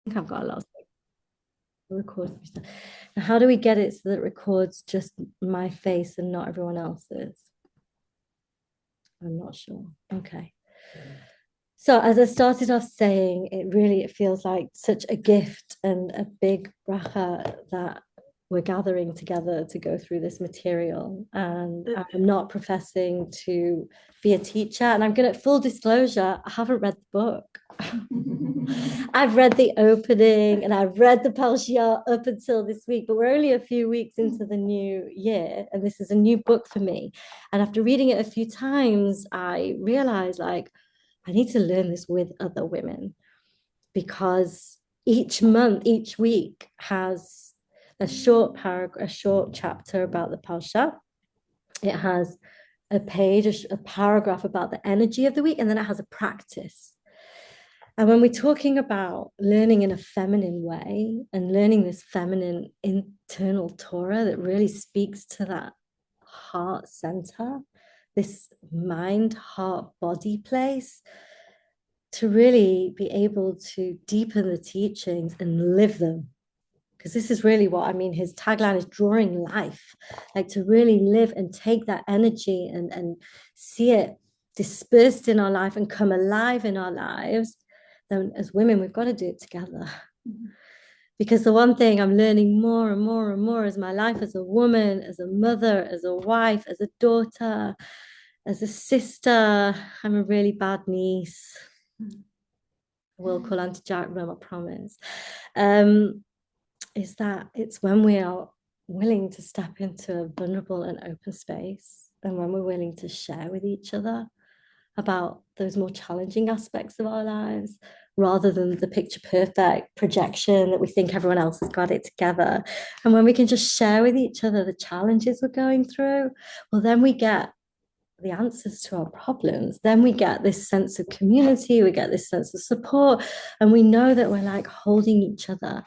think I've got a lot of record stuff. Now, how do we get it so that it records just my face and not everyone else's? I'm not sure. Okay. So as I started off saying, it feels like such a gift and a big bracha that we're gathering together to go through this material. And I'm not professing to be a teacher. And I'm going to, full disclosure, I haven't read the book. I've read the opening and I've read the Parsha up until this week, but we're only a few weeks into the new year. And this is a new book for me. And after reading it a few times, I realized like, I need to learn this with other women because each month, each week has a short paragraph, a short chapter about the Parsha. It has a page, a paragraph about the energy of the week, and then it has a practice. And when we're talking about learning in a feminine way and learning this feminine internal Torah that really speaks to that heart center, this mind, heart, body place, to really be able to deepen the teachings and live them. Because this is really what I mean. His tagline is drawing life, like to really live and take that energy and see it dispersed in our life and come alive in our lives. Then, as women, we've got to do it together. Because the one thing I'm learning more and more and more is my life as a woman, as a mother, as a wife, as a daughter, as a sister. I'm a really bad niece. Will call Auntie Jack Rum, I promise. Is that it's when we are willing to step into a vulnerable and open space, and when we're willing to share with each other about those more challenging aspects of our lives, rather than the picture perfect projection that we think everyone else has got it together. And when we can just share with each other the challenges we're going through, well, then we get the answers to our problems. Then we get this sense of community, we get this sense of support, and we know that we're like holding each other.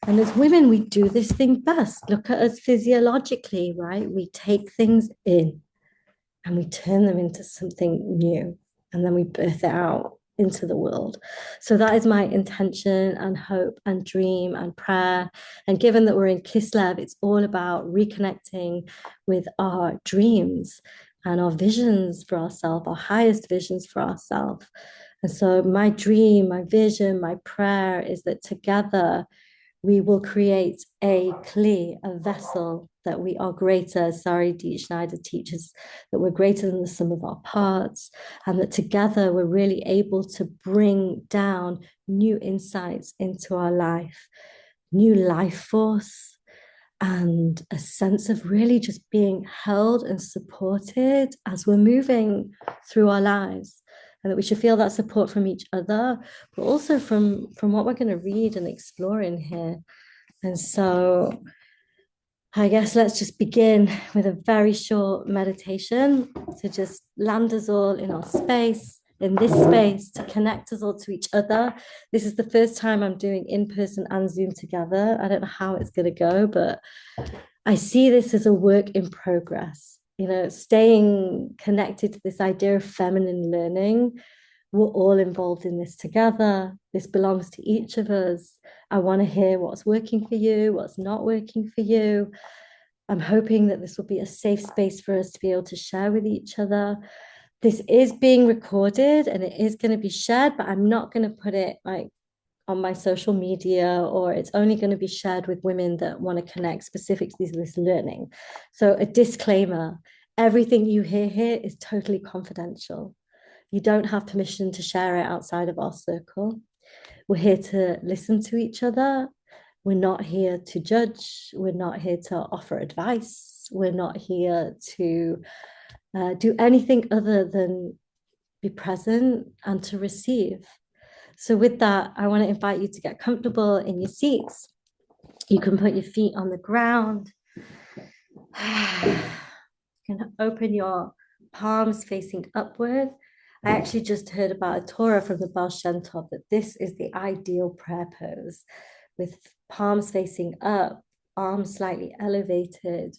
And as women, we do this thing best. Look at us physiologically, right? We take things in and we turn them into something new, and then we birth it out into the world. So that is my intention and hope and dream and prayer. And given that we're in Kislev, it's all about reconnecting with our dreams and our visions for ourselves, our highest visions for ourselves. And so my dream, my vision, my prayer is that together we will create a kli, a vessel, that we are greater. Sari D. Schneider teaches that we're greater than the sum of our parts, and that together we're really able to bring down new insights into our life, new life force, and a sense of really just being held and supported as we're moving through our lives, and that we should feel that support from each other, but also from what we're going to read and explore in here. And so I guess let's just begin with a very short meditation to just land us all in our space, in this space, to connect us all to each other. This is the first time I'm doing in-person and Zoom together. I don't know how it's going to go, but I see this as a work in progress. You know, staying connected to this idea of feminine learning. We're all involved in this together. This belongs to each of us. I want to hear what's working for you, what's not working for you. I'm hoping that this will be a safe space for us to be able to share with each other. This is being recorded and it is going to be shared, but I'm not going to put it like on my social media, or it's only going to be shared with women that want to connect specifically to this learning. So a disclaimer, everything you hear here is totally confidential. You don't have permission to share it outside of our circle. We're here to listen to each other. We're not here to judge. We're not here to offer advice. We're not here to do anything other than be present and to receive. So with that, I want to invite you to get comfortable in your seats. You can put your feet on the ground. You can open your palms facing upward. I actually just heard about a Torah from the Baal Shem Tov that this is the ideal prayer pose, with palms facing up, arms slightly elevated,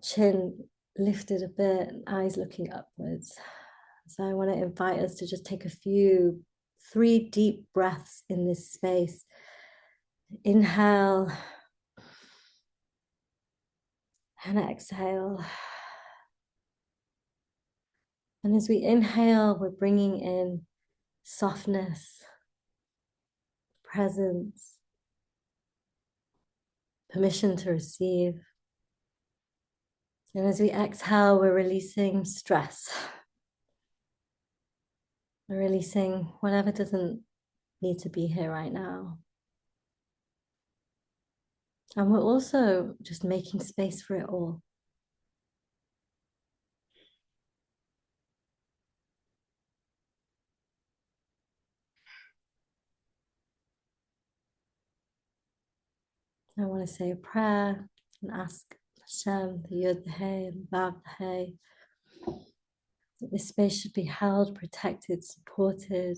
chin lifted a bit, and eyes looking upwards. So I want to invite us to just take three deep breaths in this space, Inhale and exhale. And as we inhale, we're bringing in softness, presence, permission to receive. And as we exhale, we're releasing stress. We're releasing whatever doesn't need to be here right now. And we're also just making space for it all. I want to say a prayer and ask Hashem, the Yud, the Hey, and the Vav, the Hey, that this space should be held, protected, supported,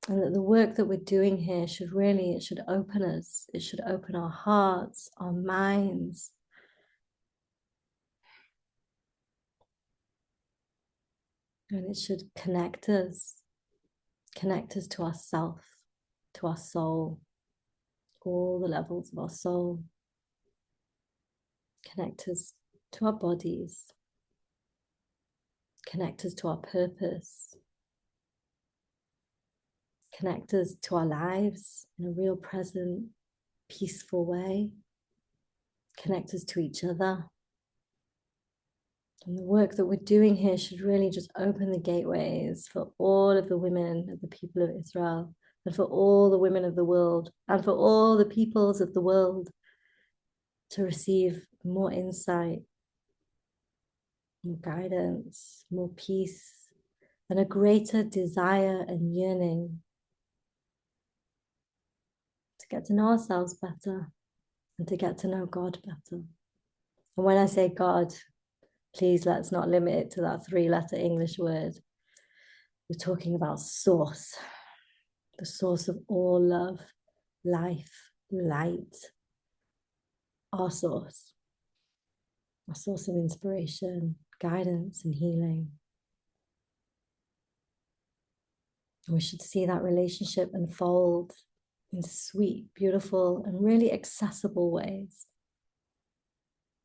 and that the work that we're doing here should really, it should open us. It should open our hearts, our minds. And it should connect us to ourself, to our soul, all the levels of our soul. Connect us to our bodies. Connect us to our purpose. Connect us to our lives in a real, present, peaceful way. Connect us to each other. And the work that we're doing here should really just open the gateways for all of the women of the people of Israel, and for all the women of the world, and for all the peoples of the world to receive more insight, more guidance, more peace, and a greater desire and yearning to get to know ourselves better and to get to know God better. And when I say God, please let's not limit it to that 3-letter English word. We're talking about source, the source of all love, life, light, our source of inspiration, guidance, and healing. And we should see that relationship unfold in sweet, beautiful, and really accessible ways.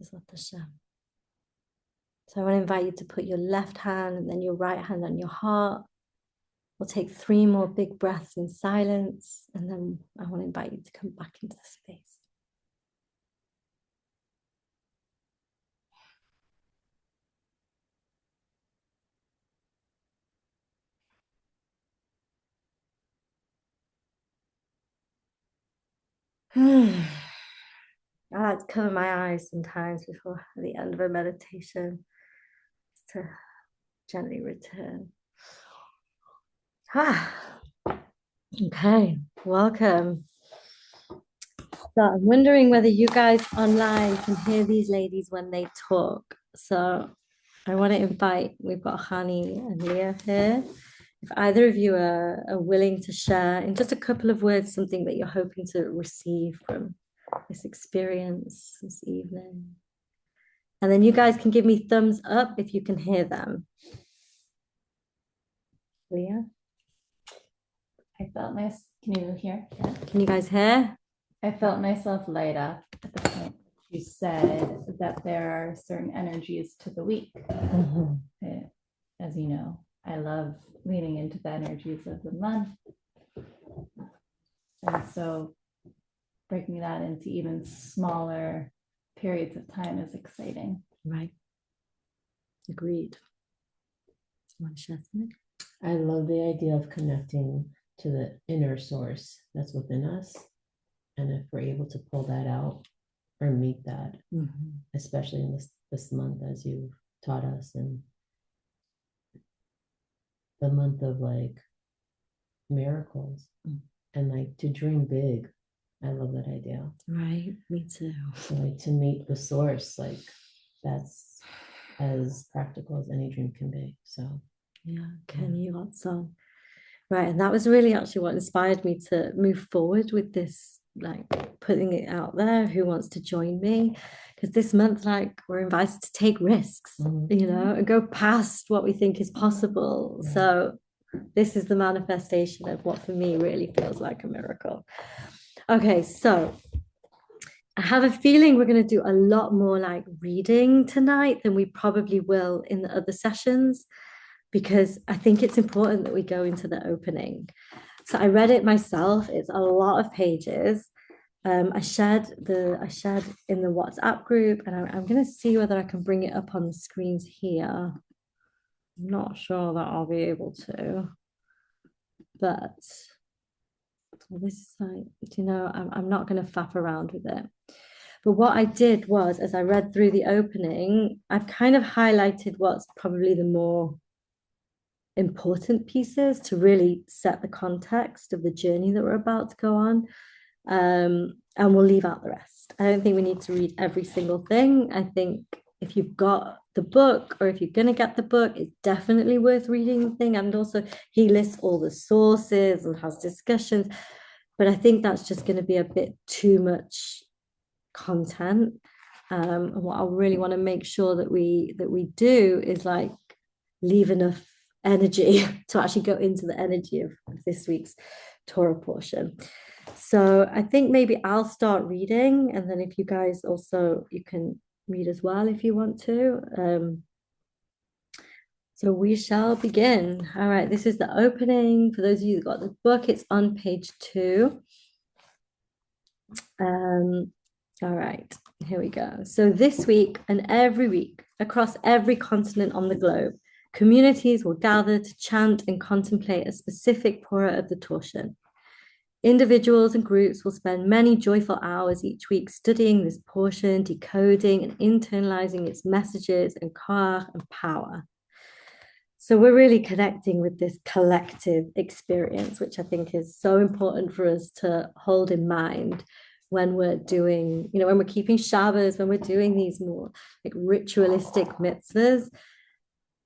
So I want to invite you to put your left hand and then your right hand on your heart. We'll take 3 more big breaths in silence, and then I want to invite you to come back into the space. I like to cover my eyes sometimes before the end of a meditation to gently return. Okay, welcome. So I'm wondering whether you guys online can hear these ladies when they talk. So I want to invite, we've got Hani and Leah here. If either of you are willing to share in just a couple of words something that you're hoping to receive from this experience this evening. And then you guys can give me thumbs up if you can hear them. Leah? I felt nice. Can you hear? Yeah. Can you guys hear? I felt myself light up at the point you said that there are certain energies to the week. As you know, I love leaning into the energies of the month. And so breaking that into even smaller periods of time is exciting. Right. Agreed. I love the idea of connecting to the inner source that's within us. And if we're able to pull that out or meet that, especially in this month, as you've taught us, and the month of like miracles and like to dream big. I love that idea. Right, me too. So like to meet the source, like that's as practical as any dream can be. So yeah, can you also? Right, and that was really actually what inspired me to move forward with this, like putting it out there. Who wants to join me? Because this month, like, we're invited to take risks, you know, and go past what we think is possible. So this is the manifestation of what for me really feels like a miracle. Okay, so I have a feeling we're going to do a lot more like reading tonight than we probably will in the other sessions, because I think it's important that we go into the opening. So I read it myself. It's a lot of pages. I shared in the WhatsApp group, and I'm going to see whether I can bring it up on the screens here. I'm not sure that I'll be able to, but this is like, I'm not going to faff around with it. But what I did was, as I read through the opening, I've kind of highlighted what's probably the more important pieces to really set the context of the journey that we're about to go on. And we'll leave out the rest. I don't think we need to read every single thing. I think if you've got the book, or if you're going to get the book, it's definitely worth reading the thing. And also, he lists all the sources and has discussions. But I think that's just going to be a bit too much content. And what I really want to make sure that we do is like leave enough energy to actually go into the energy of this week's Torah portion. So I think maybe I'll start reading, and then if you guys also, you can read as well if you want to. So we shall begin. All right, this is the opening. For those of you that got the book, it's on page 2. All right, here we go. So this week and every week across every continent on the globe, communities will gather to chant and contemplate a specific Torah of the Torah. Individuals and groups will spend many joyful hours each week studying this portion, decoding and internalizing its messages and koach and power. So we're really connecting with this collective experience, which I think is so important for us to hold in mind when we're doing, when we're keeping Shabbos, when we're doing these more like ritualistic mitzvahs.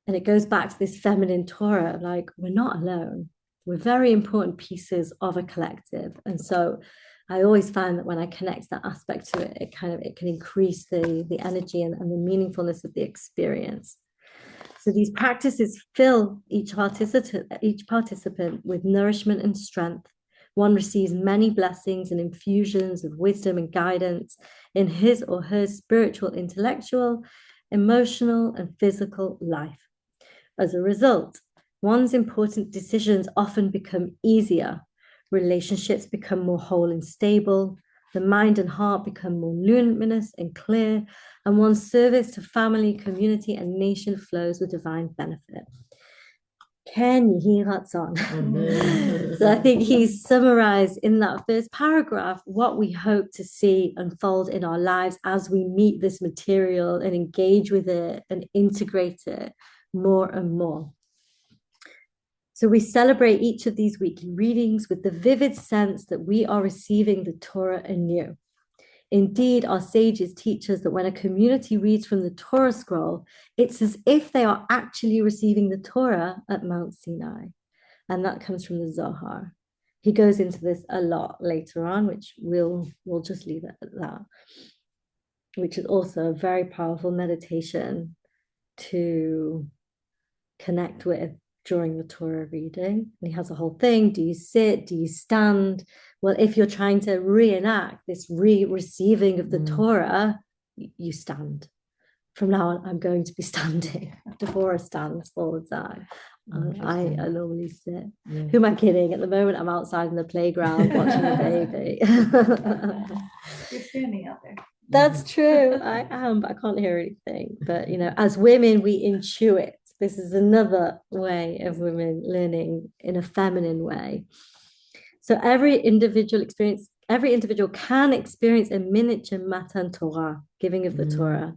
And it goes back to this feminine Torah, like we're not alone. We're very important pieces of a collective. And so I always find that when I connect that aspect to it, it can increase the energy and the meaningfulness of the experience. So these practices fill each participant with nourishment and strength. One receives many blessings and infusions of wisdom and guidance in his or her spiritual, intellectual, emotional, and physical life. As a result, one's important decisions often become easier. Relationships become more whole and stable. The mind and heart become more luminous and clear, and one's service to family, community, and nation flows with divine benefit. Ken Yehi Ratzon. So I think he's summarized in that first paragraph what we hope to see unfold in our lives as we meet this material and engage with it and integrate it more and more. So we celebrate each of these weekly readings with the vivid sense that we are receiving the Torah anew. Indeed, our sages teach us that when a community reads from the Torah scroll, it's as if they are actually receiving the Torah at Mount Sinai. And that comes from the Zohar. He goes into this a lot later on, which we'll just leave it at that, which is also a very powerful meditation to connect with during the Torah reading. And he has a whole thing. Do you sit? Do you stand? Well, if you're trying to reenact this receiving of the Torah, you stand. From now on, I'm going to be standing. Devorah stands all the time. I normally sit. Yeah. Who am I kidding? At the moment, I'm outside in the playground watching a baby. You're standing out there. That's true. I am, but I can't hear anything. But, as women, we intuit. This is another way of women learning in a feminine way. So every individual can experience a miniature Matan Torah, giving of the Torah,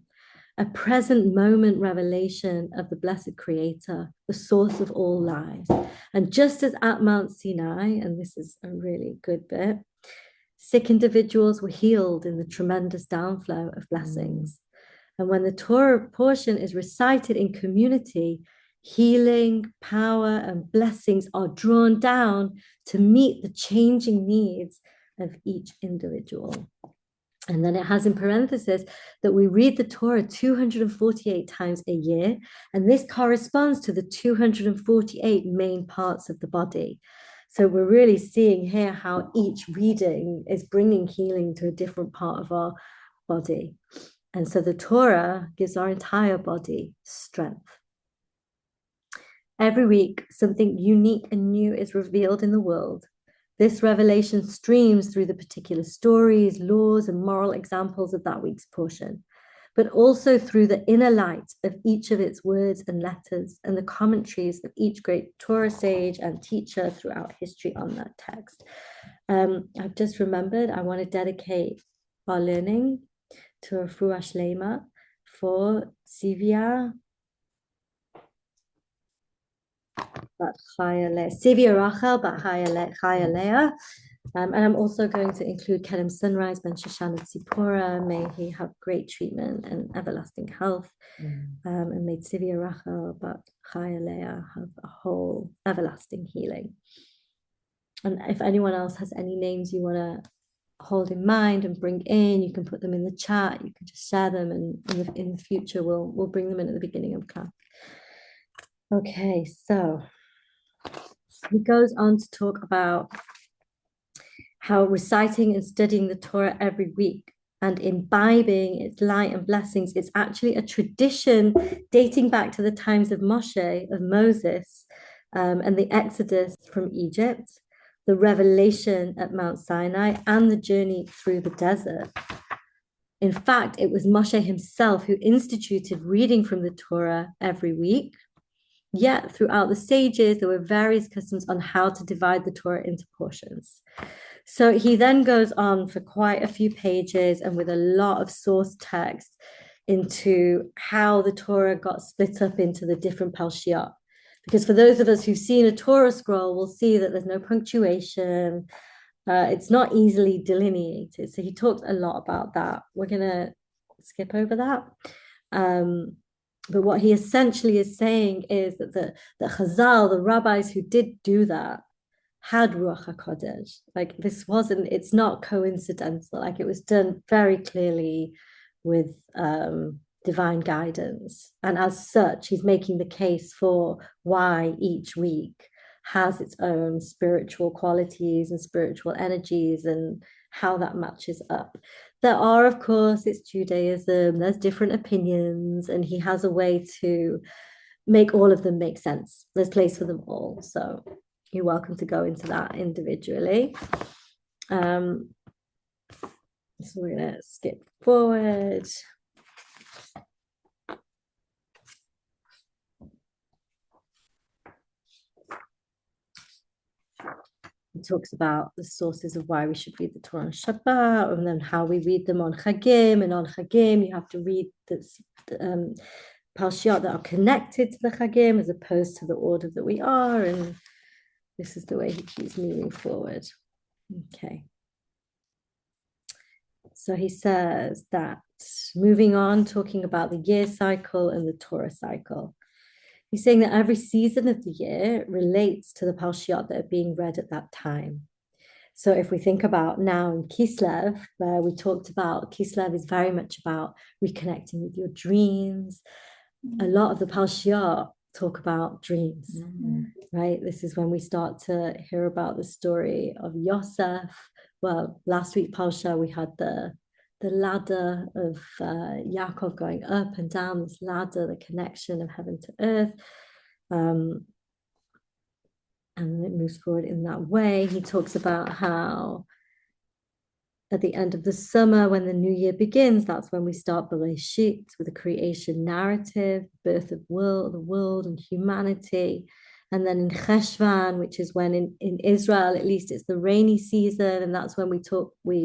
a present moment revelation of the blessed Creator, the source of all lives. And just as at Mount Sinai, and this is a really good bit, sick individuals were healed in the tremendous downflow of blessings. And when the Torah portion is recited in community, healing, power, and blessings are drawn down to meet the changing needs of each individual. And then it has in parenthesis that we read the Torah 248 times a year, and this corresponds to the 248 main parts of the body. So we're really seeing here how each reading is bringing healing to a different part of our body. And so the Torah gives our entire body strength. Every week, something unique and new is revealed in the world. This revelation streams through the particular stories, laws, and moral examples of that week's portion, but also through the inner light of each of its words and letters and the commentaries of each great Torah sage and teacher throughout history on that text. I've just remembered I want to dedicate our learning to Refuah Shlema for Sivia Sivia Rachel Bat Chaya Leah. And I'm also going to include Kerem Sunrise, Ben Shoshana Tzipora. May he have great treatment and everlasting health. And may Tzivia Rachel Bat Chaya Leah have a whole everlasting healing. And if anyone else has any names you want to hold in mind and bring in, you can put them in the chat. You can just share them, and in the future we'll bring them in at the beginning of class. Okay, so he goes on to talk about how reciting and studying the Torah every week and imbibing its light and blessings is actually a tradition dating back to the times of Moshe, of Moses, and the Exodus from Egypt, the revelation at Mount Sinai, and the journey through the desert. In fact, it was Moshe himself who instituted reading from the Torah every week. Yet throughout the sages, there were various customs on how to divide the Torah into portions. So he then goes on for quite a few pages and with a lot of source text into how the Torah got split up into the different Parshiot. Because for those of us who've seen a Torah scroll, we'll see that there's no punctuation. It's not easily delineated. So he talked a lot about that. We're going to skip over that. But what he essentially is saying is that the Chazal, the rabbis who did do that, had Ruach HaKodesh. Like it's not coincidental. Like it was done very clearly with divine guidance. And as such, he's making the case for why each week has its own spiritual qualities and spiritual energies and how that matches up. There are, of course, it's Judaism, there's different opinions, and he has a way to make all of them make sense. There's place for them all. So you're welcome to go into that individually. So we're going to skip forward. He talks about the sources of why we should read the Torah on Shabbat, and then how we read them on Chagim. And on Chagim, you have to read this Parshiot that are connected to the Chagim as opposed to the order that we are. And this is the way he keeps moving forward. Okay. So he says that moving on, talking about the year cycle and the Torah cycle. He's saying that every season of the year relates to the Parshiot that are being read at that time. So if we think about now in Kislev, where we talked about, Kislev is very much about reconnecting with your dreams. A lot of the Parshiot talk about dreams, right? This is when we start to hear about the story of Yosef. Well, last week Parsha, we had the ladder of Yaakov going up and down this ladder, the connection of heaven to earth. And it moves forward in that way. He talks about how at the end of the summer, when the new year begins, that's when we start Bereshit with the creation narrative, birth of the world and humanity. And then in Cheshvan, which is when in Israel, at least it's the rainy season. And that's when we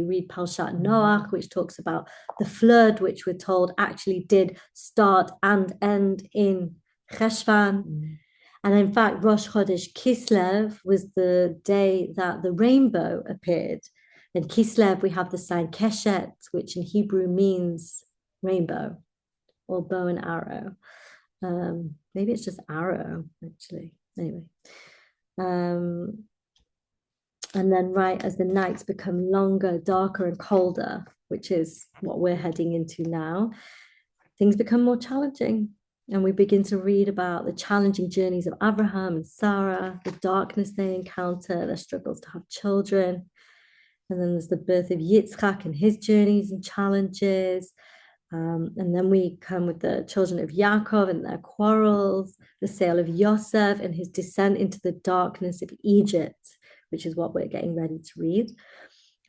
read Parshat Noach, which talks about the flood, which we're told actually did start and end in Cheshvan. And in fact, Rosh Chodesh Kislev was the day that the rainbow appeared. In Kislev, we have the sign Keshet, which in Hebrew means rainbow or bow and arrow. Maybe it's just arrow, actually. Anyway. And then right as the nights become longer, darker and colder, which is what we're heading into now, things become more challenging. And we begin to read about the challenging journeys of Abraham and Sarah, the darkness they encounter, their struggles to have children. And then there's the birth of Yitzchak and his journeys and challenges. And then we come with the children of Yaakov and their quarrels, the sale of Yosef and his descent into the darkness of Egypt, which is what we're getting ready to read.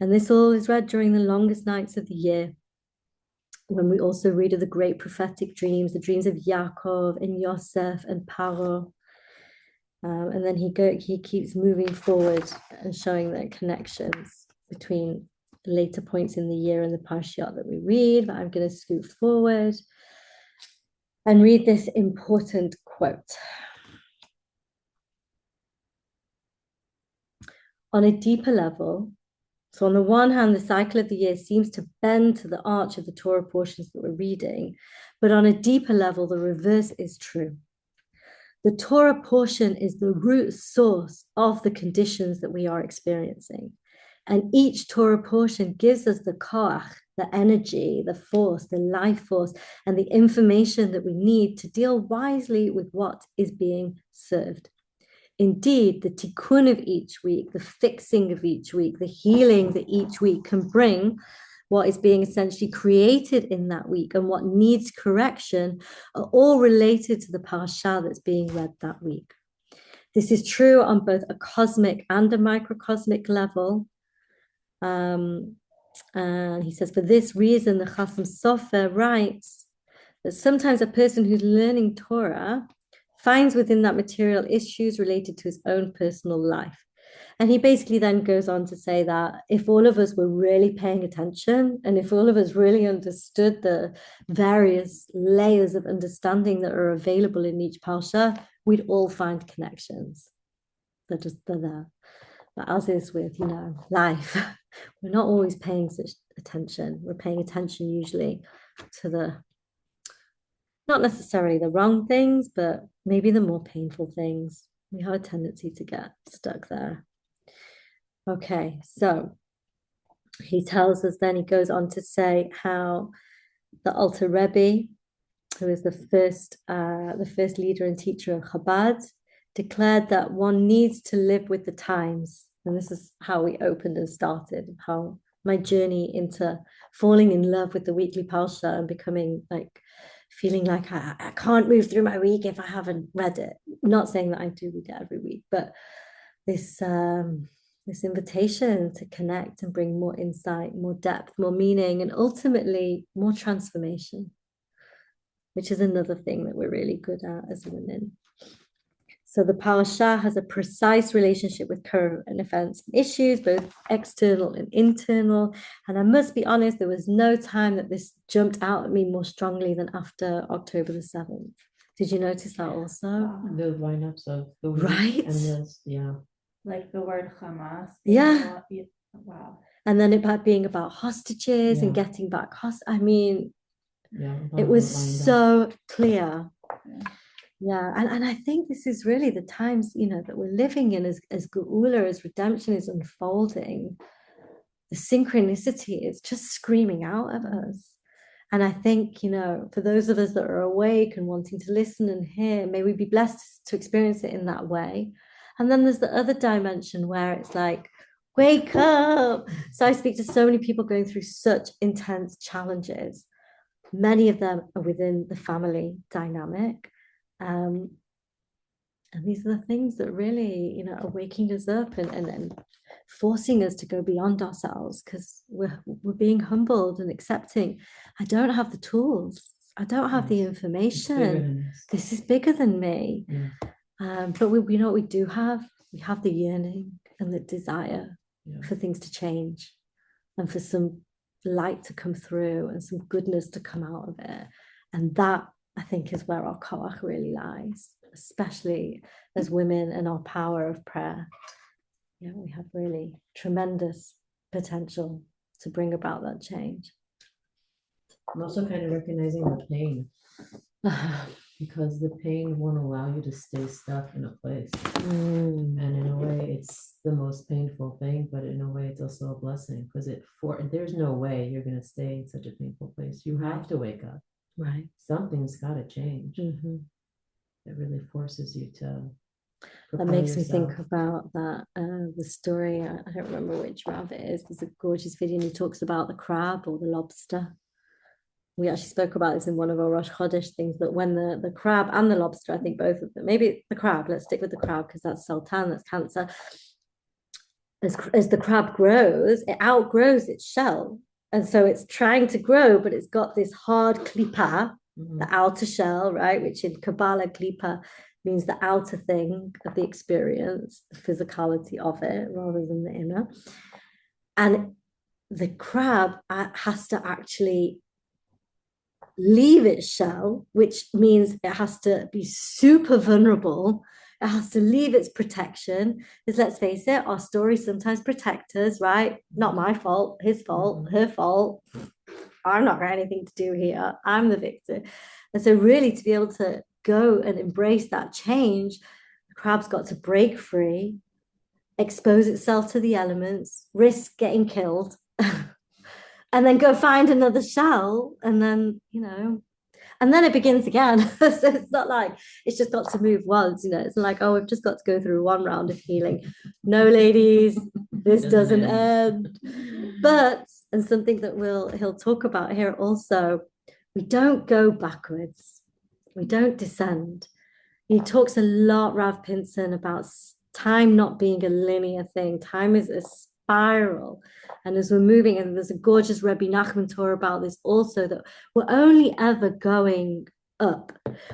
And this all is read during the longest nights of the year, when we also read of the great prophetic dreams, the dreams of Yaakov and Yosef and Paro. And then he keeps moving forward and showing the connections between later points in the year and the Parshat that we read. But I'm going to scoot forward and read this important quote. On a deeper level, so on the one hand, the cycle of the year seems to bend to the arch of the Torah portions that we're reading, but on a deeper level, the reverse is true. The Torah portion is the root source of the conditions that we are experiencing. And each Torah portion gives us the koach, the energy, the force, the life force, and the information that we need to deal wisely with what is being served. Indeed, the tikkun of each week, the fixing of each week, the healing that each week can bring, what is being essentially created in that week and what needs correction, are all related to the parasha that's being read that week. This is true on both a cosmic and a microcosmic level. And he says, for this reason, the Chasam Sofer writes that sometimes a person who's learning Torah finds within that material issues related to his own personal life. And he basically then goes on to say that if all of us were really paying attention, and if all of us really understood the various layers of understanding that are available in each parsha, we'd all find connections. They're there. But as is with, life, we're not always paying such attention. We're paying attention usually to the, not necessarily the wrong things, but maybe the more painful things. We have a tendency to get stuck there. Okay, so he tells us then, he goes on to say how the Alter Rebbe, who is the first leader and teacher of Chabad, declared that one needs to live with the times. And this is how we opened and started, how my journey into falling in love with the weekly Parsha and becoming feeling like I can't move through my week if I haven't read it. Not saying that I do read it every week, but this invitation to connect and bring more insight, more depth, more meaning, and ultimately more transformation, which is another thing that we're really good at as women. So the parasha has a precise relationship with current events and issues, both external and internal. And I must be honest, there was no time that this jumped out at me more strongly than after October the 7th. Did you notice that also? The lineups of the week right? And yeah. Like the word Hamas. Yeah. Wow. And then it being about hostages and getting back I mean, it was so clear. Yeah, and I think this is really the times, that we're living in as Geula, as redemption is unfolding. The synchronicity is just screaming out of us. And I think, for those of us that are awake and wanting to listen and hear, may we be blessed to experience it in that way. And then there's the other dimension where it's like, wake up. So I speak to so many people going through such intense challenges. Many of them are within the family dynamic. And these are the things that really, are waking us up and forcing us to go beyond ourselves, because we're being humbled and accepting. I don't have the tools. I don't have the information. This is bigger than me. But we know what we do have. We have the yearning and the desire for things to change and for some light to come through and some goodness to come out of it. And that, I think, is where our koach really lies, especially as women and our power of prayer. Yeah, we have really tremendous potential to bring about that change. I'm also kind of recognizing the pain, because the pain won't allow you to stay stuck in a place. And in a way, it's the most painful thing, but in a way, it's also a blessing, because there's no way you're going to stay in such a painful place. You have to wake up. Right. Something's got to change. Mm-hmm. It really forces you to. That makes me think about that the story. I don't remember which Rav it is. There's a gorgeous video, and he talks about the crab or the lobster. We actually spoke about this in one of our Rosh Chodesh things, that when the crab and the lobster, I think both of them, maybe the crab, let's stick with the crab because that's Sultan, that's cancer. As the crab grows, it outgrows its shell. And so it's trying to grow, but it's got this hard klipa, the outer shell, right? Which in Kabbalah, klipa means the outer thing of the experience, the physicality of it, rather than the inner. And the crab has to actually leave its shell, which means it has to be super vulnerable. It has to leave its protection. Because let's face it, our stories sometimes protect us, right? Not my fault, his fault, her fault. I'm not got anything to do here. I'm the victim. And so really to be able to go and embrace that change, the crab's got to break free, expose itself to the elements, risk getting killed, and then go find another shell, and then and then it begins again. So it's not like it's just got to move once, it's like, oh, we've just got to go through one round of healing. No, ladies, this doesn't end. But, and something that he'll talk about here also, we don't go backwards, we don't descend. He talks a lot, Rav Pinson, about time not being a linear thing. Time is a spiral. And as we're moving, and there's a gorgeous Rebbe Nachman Torah about this also, that we're only ever going up.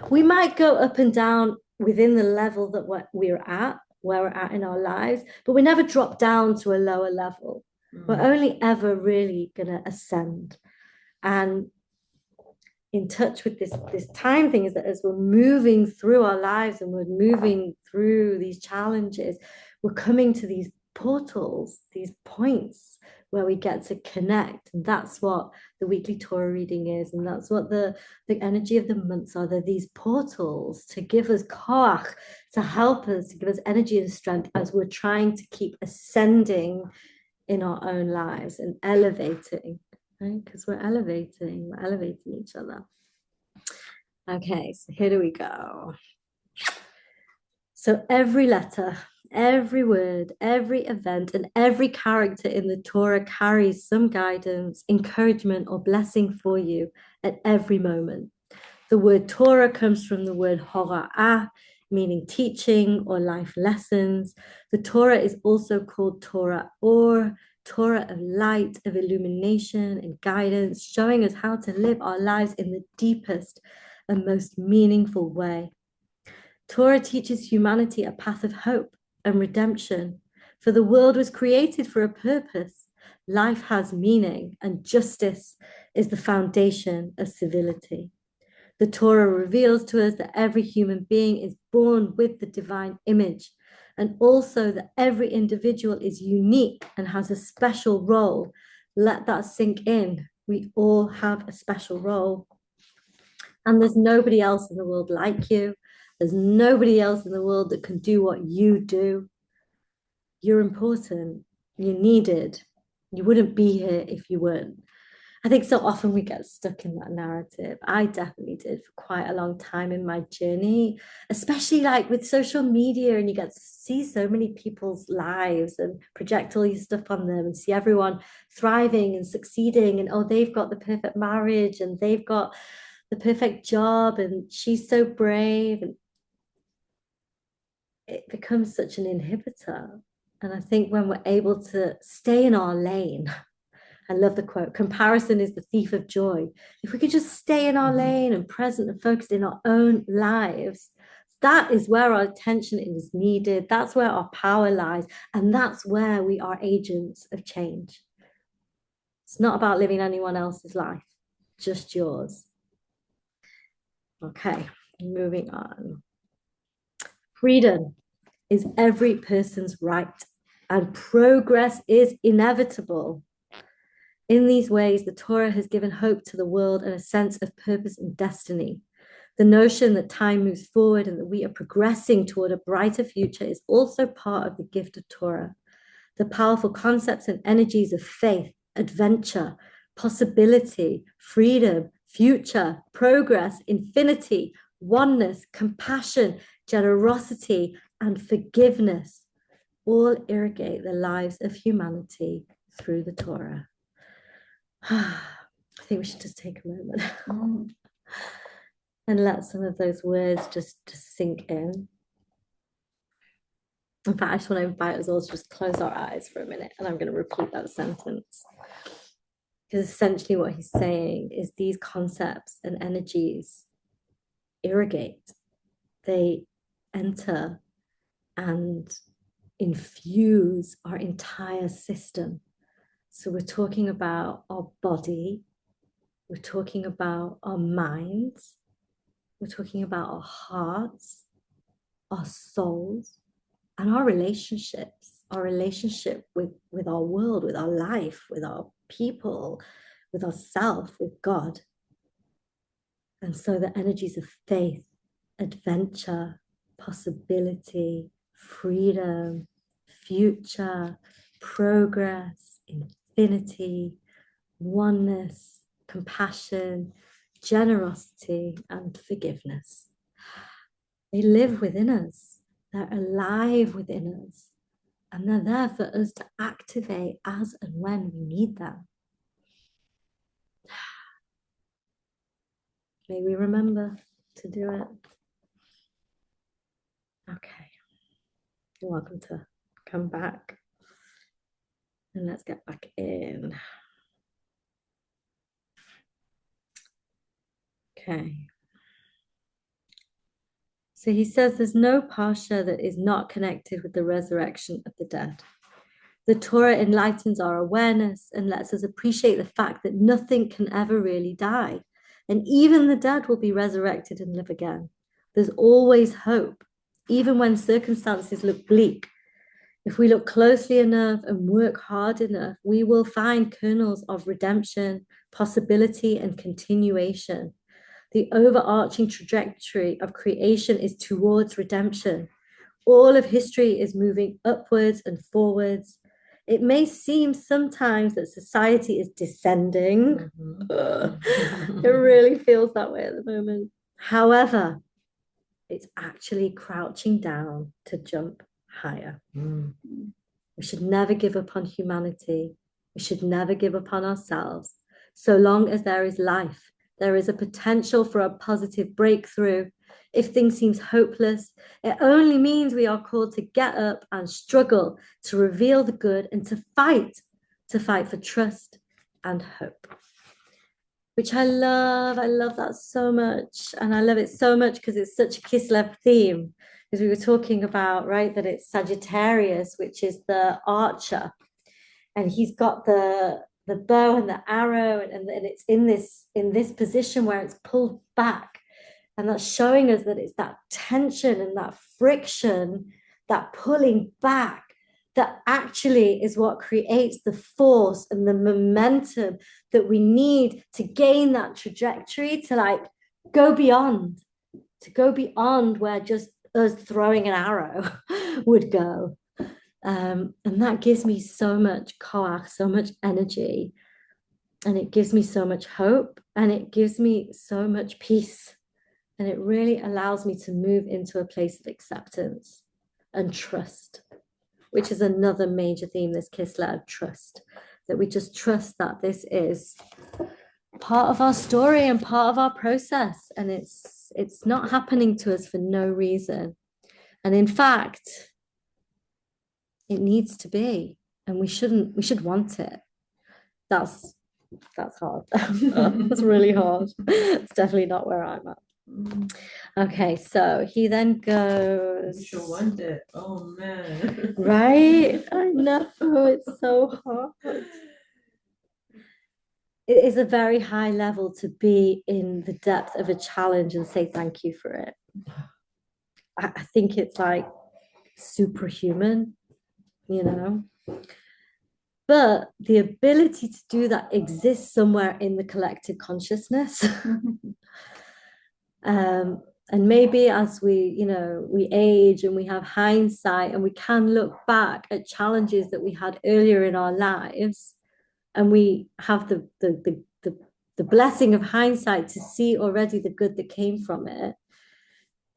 We might go up and down within the level that we're at, where we're at in our lives, but we never drop down to a lower level. We're only ever really going to ascend. And in touch with this time thing is that as we're moving through our lives and we're moving through these challenges, we're coming to these portals, these points where we get to connect. And that's what the weekly Torah reading is. And that's what the energy of the months are. They're these portals to give us koach, to help us, to give us energy and strength as we're trying to keep ascending in our own lives and elevating. Right? Because we're elevating each other. Okay, so here do we go. So every letter, every word, every event, and every character in the Torah carries some guidance, encouragement, or blessing for you at every moment. The word Torah comes from the word hora'ah, meaning teaching or life lessons. The Torah is also called Torah or Torah of light, of illumination and guidance, showing us how to live our lives in the deepest and most meaningful way. Torah teaches humanity a path of hope and redemption, for the world was created for a purpose. Life has meaning, and justice is the foundation of civility. The Torah reveals to us that every human being is born with the divine image, and also that every individual is unique and has a special role. Let that sink in. We all have a special role. And there's nobody else in the world like you. There's nobody else in the world that can do what you do. You're important. You're needed. You wouldn't be here if you weren't. I think so often we get stuck in that narrative. I definitely did for quite a long time in my journey, especially like with social media, and you get to see so many people's lives and project all your stuff on them and see everyone thriving and succeeding, and oh, they've got the perfect marriage and they've got the perfect job and she's so brave, and it becomes such an inhibitor. And I think when we're able to stay in our lane, I love the quote, comparison is the thief of joy. If we could just stay in our lane and present and focused in our own lives, that is where our attention is needed. That's where our power lies. And that's where we are agents of change. It's not about living anyone else's life, just yours. Okay, moving on. Freedom is every person's right, and progress is inevitable. In these ways, the Torah has given hope to the world and a sense of purpose and destiny. The notion that time moves forward and that we are progressing toward a brighter future is also part of the gift of Torah. The powerful concepts and energies of faith, adventure, possibility, freedom, future, progress, infinity, oneness, compassion, generosity, and forgiveness all irrigate the lives of humanity through the Torah. I think we should just take a moment and let some of those words just sink in. In fact, I just want to invite us all to just close our eyes for a minute, and I'm going to repeat that sentence. Because essentially what he's saying is these concepts and energies irrigate, they enter and infuse our entire system. So we're talking about our body, we're talking about our minds, we're talking about our hearts, our souls, and our relationships, our relationship with our world, with our life, with our people, with ourself, with God. And so the energies of faith, adventure, possibility, freedom, future, progress, infinity, oneness, compassion, generosity, and forgiveness. They live within us. They're alive within us. And they're there for us to activate as and when we need them. May we remember to do it. Okay. You're welcome to come back. And let's get back in. Okay. So he says there's no Parsha that is not connected with the resurrection of the dead. The Torah enlightens our awareness and lets us appreciate the fact that nothing can ever really die. And even the dead will be resurrected and live again. There's always hope, even when circumstances look bleak. If we look closely enough and work hard enough, we will find kernels of redemption, possibility, and continuation. The overarching trajectory of creation is towards redemption. All of history is moving upwards and forwards. It may seem sometimes that society is descending. It really feels that way at the moment. However, it's actually crouching down to jump higher. We should never give up on humanity. We should never give up on ourselves. So long as there is life, there is a potential for a positive breakthrough. If things seem hopeless, it only means we are called to get up and struggle, to reveal the good and to fight for trust and hope. Which I love that so much. And I love it so much because it's such a Kislev theme. Because we were talking about, right, that it's Sagittarius, which is the archer. And he's got the bow and the arrow, and it's in this position where it's pulled back. And that's showing us that it's that tension and that friction, that pulling back, that actually is what creates the force and the momentum that we need to gain that trajectory to go beyond where just us throwing an arrow would go. And that gives me so much koach, so much energy, and it gives me so much hope, and it gives me so much peace, and it really allows me to move into a place of acceptance and trust, which is another major theme this Kislev, trust, that we just trust that this is part of our story and part of our process, and it's not happening to us for no reason. And in fact, it needs to be, and we should want it. That's hard. That's really hard. It's definitely not where I'm at. Okay, so he then goes. You should want it. Oh man. Right? I know, it's so hard. It is a very high level to be in the depth of a challenge and say thank you for it. I think it's like superhuman, you know. But the ability to do that exists somewhere in the collective consciousness. And maybe as we age and we have hindsight and we can look back at challenges that we had earlier in our lives, and we have the the blessing of hindsight to see already the good that came from it,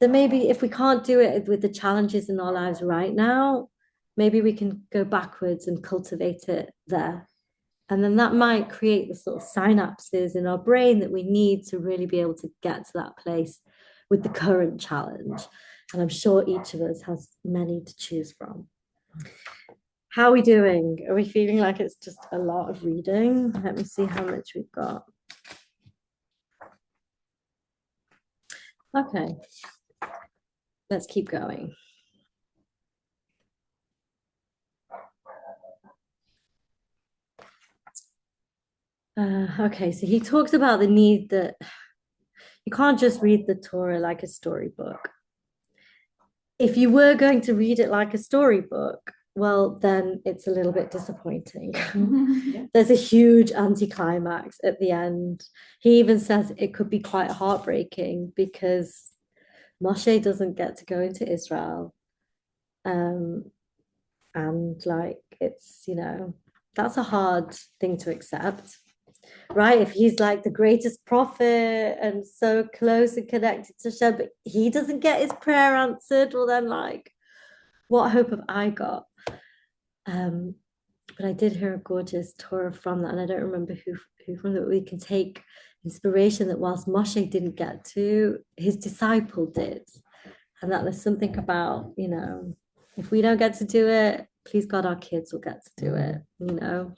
then maybe if we can't do it with the challenges in our lives right now, maybe we can go backwards and cultivate it there. And then that might create the sort of synapses in our brain that we need to really be able to get to that place with the current challenge. And I'm sure each of us has many to choose from. How are we doing? Are we feeling like it's just a lot of reading? Let me see how much we've got. Okay, let's keep going. Okay, so he talks about the need that you can't just read the Torah like a storybook. If you were going to read it like a storybook, well, then it's a little bit disappointing. Yeah. There's a huge anticlimax at the end. He even says it could be quite heartbreaking because Moshe doesn't get to go into Israel. And like, it's, you know, that's a hard thing to accept, right? If he's like the greatest prophet and so close and connected to Hashem, but he doesn't get his prayer answered, well then, like, what hope have I got? But I did hear a gorgeous Torah from that, and I don't remember who from that. We can take inspiration that whilst Moshe didn't get to, his disciple did, and that there's something about, you know, if we don't get to do it, please God, our kids will get to do it, you know.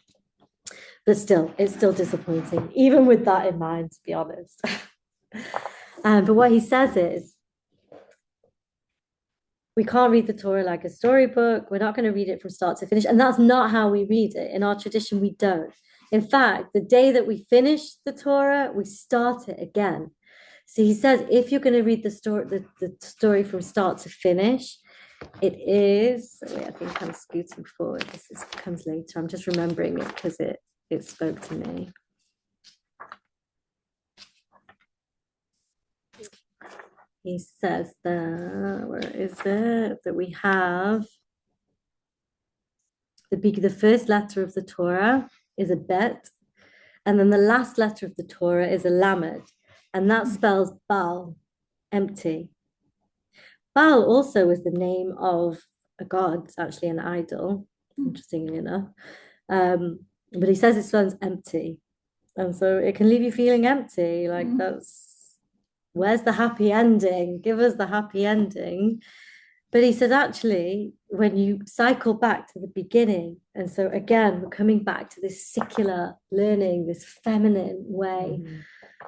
But still, it's still disappointing, even with that in mind, to be honest. But what he says is, we can't read the Torah like a storybook. We're not going to read it from start to finish. And that's not how we read it. In our tradition, we don't. In fact, the day that we finish the Torah, we start it again. So he says, if you're going to read the story from start to finish, it is, wait, I think I'm scooting forward. This comes later. I'm just remembering it because it spoke to me. He says that, where is it? That we have the first letter of the Torah is a bet, and then the last letter of the Torah is a lamed, and that spells Baal, empty. Baal also is the name of a god, actually an idol, interestingly enough. But he says it spells empty, and so it can leave you feeling empty, like where's the happy ending? Give us the happy ending. But he says, actually, when you cycle back to the beginning, and so again, we're coming back to this secular learning, this feminine way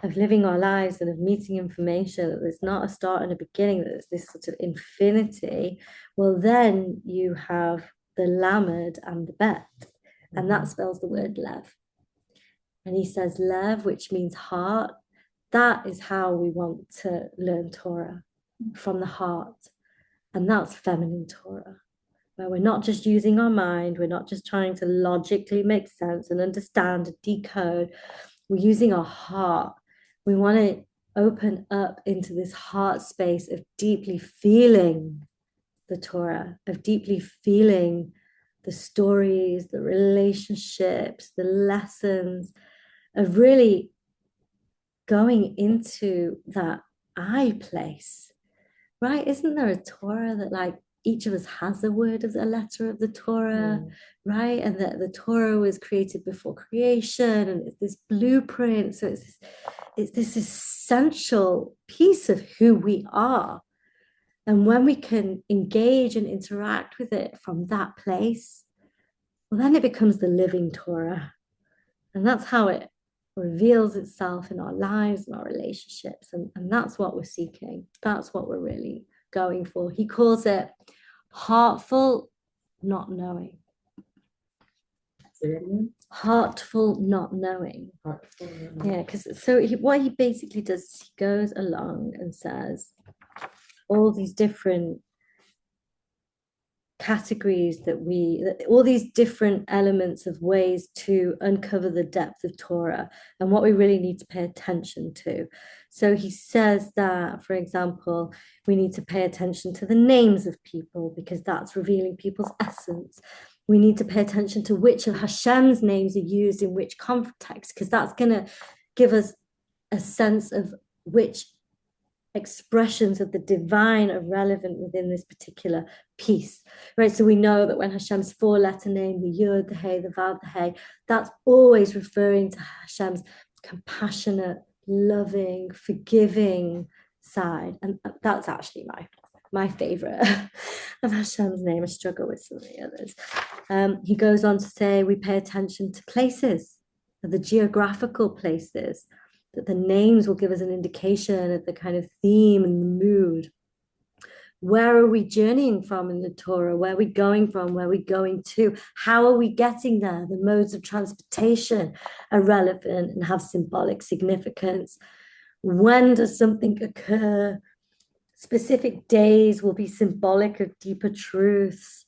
of living our lives and of meeting information, that there's not a start and a beginning, that there's this sort of infinity. Well, then you have the lamed and the bet, and that spells the word lev. And he says lev, which means heart. That is how we want to learn Torah, from the heart. And that's feminine Torah, where we're not just using our mind, we're not just trying to logically make sense and understand and decode, we're using our heart. We want to open up into this heart space of deeply feeling the Torah, of deeply feeling the stories, the relationships, the lessons, of really going into that I place, right? Isn't there a Torah that, like, each of us has a word of the letter of the Torah, right? And that the Torah was created before creation, and it's this blueprint. So it's this essential piece of who we are. And when we can engage and interact with it from that place, well, then it becomes the living Torah. And that's how it reveals itself in our lives and our relationships. And that's what we're seeking. That's what we're really going for. He calls it heartful not knowing. Heartful not knowing. Yeah, because what he basically does is he goes along and says all these different categories all these different elements of ways to uncover the depth of Torah and what we really need to pay attention to. So he says that, for example, we need to pay attention to the names of people because that's revealing people's essence. We need to pay attention to which of Hashem's names are used in which context, because that's going to give us a sense of which expressions of the divine are relevant within this particular piece, right? So we know that when Hashem's 4-letter name, the Yud, the Hey, the Vav, the Hey, that's always referring to Hashem's compassionate, loving, forgiving side. And that's actually my favorite of Hashem's name. I struggle with some of the others. He goes on to say, we pay attention to places, the geographical places, that the names will give us an indication of the kind of theme and the mood. Where are we journeying from in the Torah? Where are we going from? Where are we going to? How are we getting there? The modes of transportation are relevant and have symbolic significance. When does something occur? Specific days will be symbolic of deeper truths.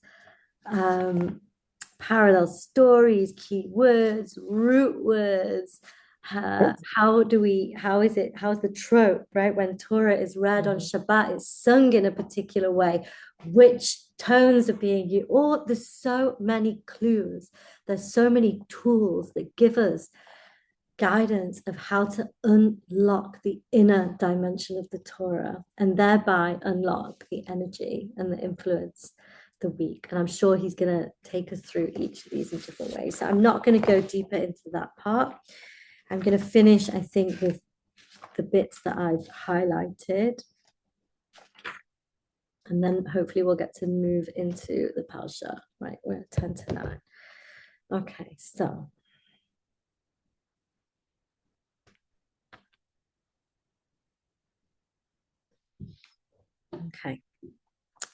Parallel stories, key words, root words. How's the trope, right? When Torah is read on Shabbat, it's sung in a particular way. Which tones are being used? There's so many clues. There's so many tools that give us guidance of how to unlock the inner dimension of the Torah and thereby unlock the energy and the influence the week. And I'm sure he's going to take us through each of these in different ways. So I'm not going to go deeper into that part. I'm going to finish, I think, with the bits that I've highlighted. And then hopefully we'll get to move into the Parsha. Right, we're at 10 to 9. Okay, so. Okay.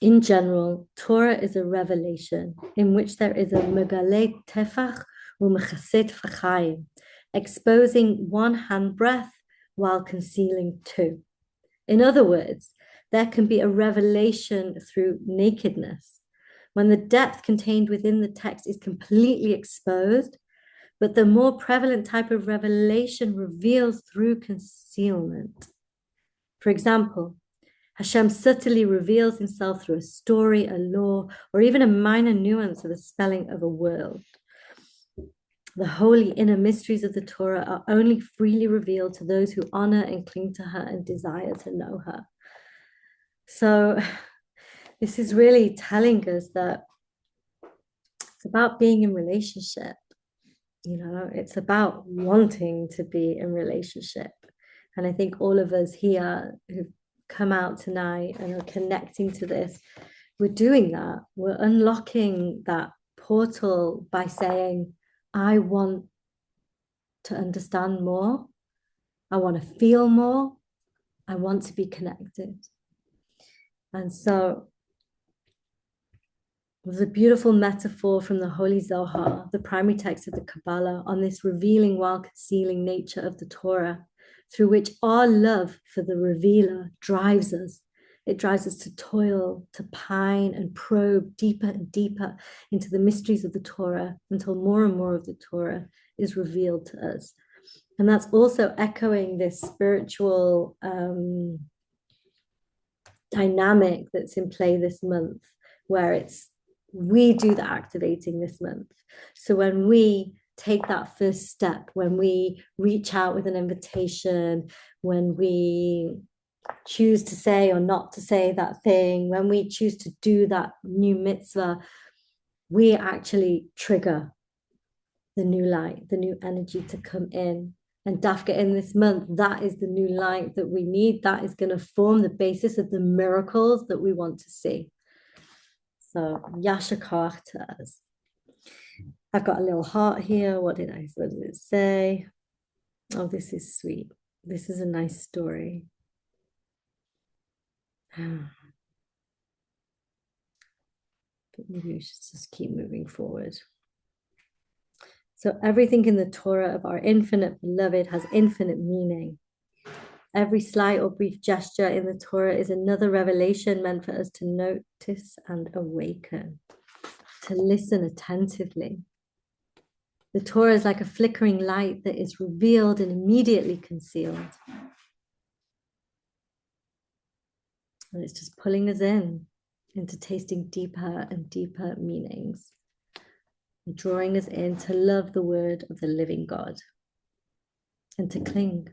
In general, Torah is a revelation in which there is a megale tefach u'mechaset fachayim, exposing one handbreadth while concealing two. In other words, there can be a revelation through nakedness, when the depth contained within the text is completely exposed, but the more prevalent type of revelation reveals through concealment. For example, Hashem subtly reveals himself through a story, a law, or even a minor nuance of the spelling of a word. The holy inner mysteries of the Torah are only freely revealed to those who honor and cling to her and desire to know her. So this is really telling us that it's about being in relationship. You know, it's about wanting to be in relationship. And I think all of us here who've come out tonight and are connecting to this, we're doing that. We're unlocking that portal by saying, I want to understand more. I want to feel more. I want to be connected. And so there's a beautiful metaphor from the Holy Zohar, the primary text of the Kabbalah, on this revealing while concealing nature of the Torah, through which our love for the revealer drives us. It drives us to toil, to pine and probe deeper and deeper into the mysteries of the Torah until more and more of the Torah is revealed to us. And that's also echoing this spiritual dynamic that's in play this month, where we do the activating this month. So when we take that first step, when we reach out with an invitation, when we choose to say or not to say that thing, when we choose to do that new mitzvah, we actually trigger the new light, the new energy to come in. And Dafka in this month, that is the new light that we need. That is going to form the basis of the miracles that we want to see. So Yasha Koach to us. I've got a little heart here. What did it say? Oh, this is sweet. This is a nice story. But maybe we should just keep moving forward. So everything in the Torah of our infinite beloved has infinite meaning. Every slight or brief gesture in the Torah is another revelation meant for us to notice and awaken, to listen attentively. The Torah is like a flickering light that is revealed and immediately concealed. And it's just pulling us into tasting deeper and deeper meanings, and drawing us in to love the word of the living God. and to cling,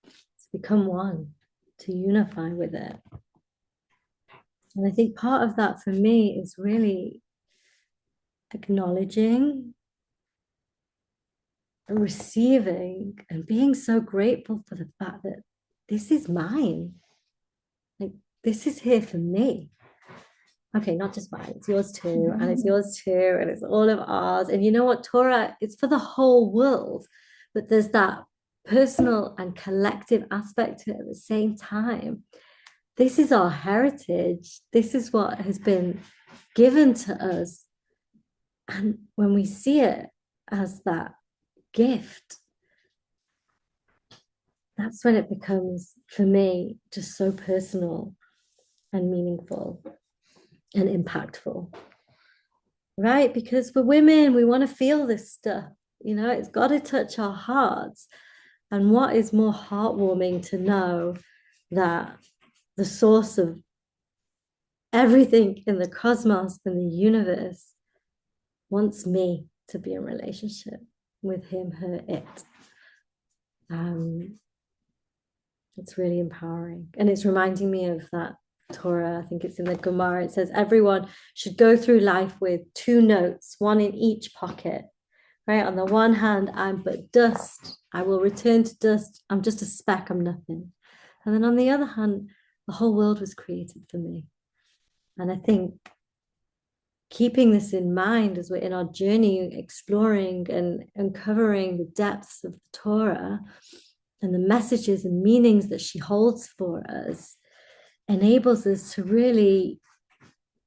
to become one, to unify with it. And I think part of that for me is really acknowledging and receiving and being so grateful for the fact that this is mine. Like, this is here for me. Okay, not just mine, it's yours too, and it's yours too, and it's all of ours. And you know what, Torah, it's for the whole world, but there's that personal and collective aspect to it at the same time. This is our heritage. This is what has been given to us. And when we see it as that gift, that's when it becomes, for me, just so personal and meaningful and impactful, right? Because for women, we want to feel this stuff, you know, it's got to touch our hearts. And what is more heartwarming to know that the source of everything in the cosmos and the universe wants me to be in relationship with him, her, it. It's really empowering. And it's reminding me of that Torah, I think it's in the Gemara, it says everyone should go through life with two notes, one in each pocket, right? On the one hand, I'm but dust, I will return to dust, I'm just a speck, I'm nothing. And then on the other hand, the whole world was created for me. And I think keeping this in mind as we're in our journey, exploring and uncovering the depths of the Torah and the messages and meanings that she holds for us, enables us to really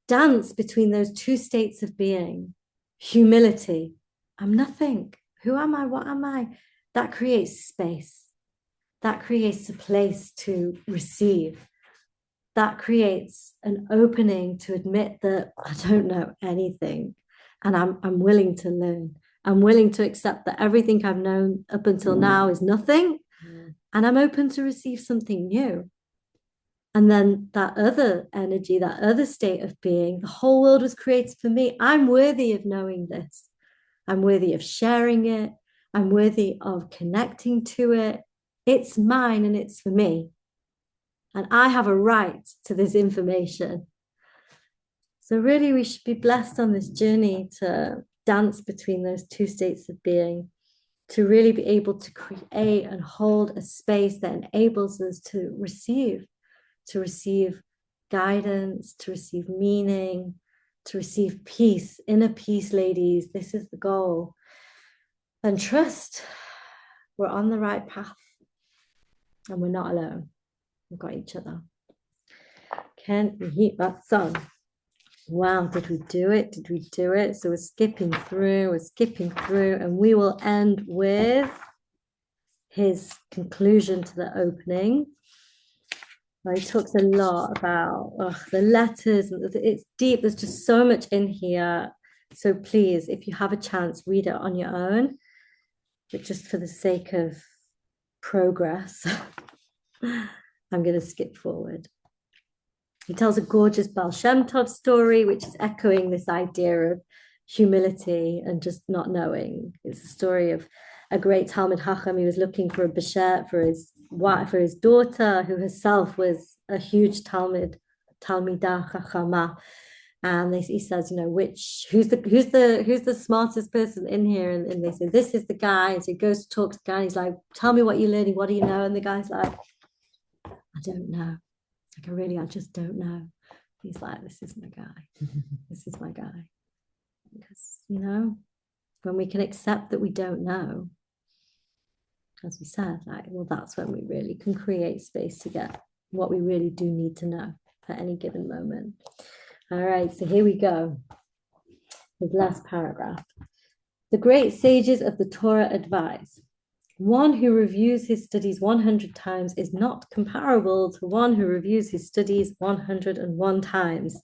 dance between those two states of being. Humility, I'm nothing. Who am I? What am I? That creates space. That creates a place to receive. That creates an opening to admit that I don't know anything, and I'm willing to learn. I'm willing to accept that everything I've known up until now is nothing, and I'm open to receive something new. And then that other energy, that other state of being, the whole world was created for me. I'm worthy of knowing this. I'm worthy of sharing it. I'm worthy of connecting to it. It's mine and it's for me. And I have a right to this information. So really, we should be blessed on this journey to dance between those two states of being, to really be able to create and hold a space that enables us to receive guidance, to receive meaning, to receive peace, inner peace, ladies. This is the goal. And trust we're on the right path and we're not alone. We've got each other. Can we heat that sun? Wow, did we do it? Did we do it? So we're skipping through, and we will end with his conclusion to the opening. He talks a lot about the letters. It's deep. There's just so much in here. So please, if you have a chance, read it on your own. But just for the sake of progress, I'm going to skip forward. He tells a gorgeous Baal Shem Tov story, which is echoing this idea of humility and just not knowing. It's a story of a great Talmid Chacham. He was looking for a beshet for his wife, for his daughter, who herself was a huge Talmidah Chachama. And he says, you know, who's the smartest person in here? And they say, this is the guy. And so he goes to talk to the guy. And he's like, tell me what you're learning. What do you know? And the guy's like, I don't know. Like, I just don't know. He's like, this is my guy. This is my guy. Because, you know, when we can accept that we don't know, as we said, like, well, that's when we really can create space to get what we really do need to know at any given moment. All right, so here we go. His last paragraph. The great sages of the Torah advise, one who reviews his studies 100 times is not comparable to one who reviews his studies 101 times.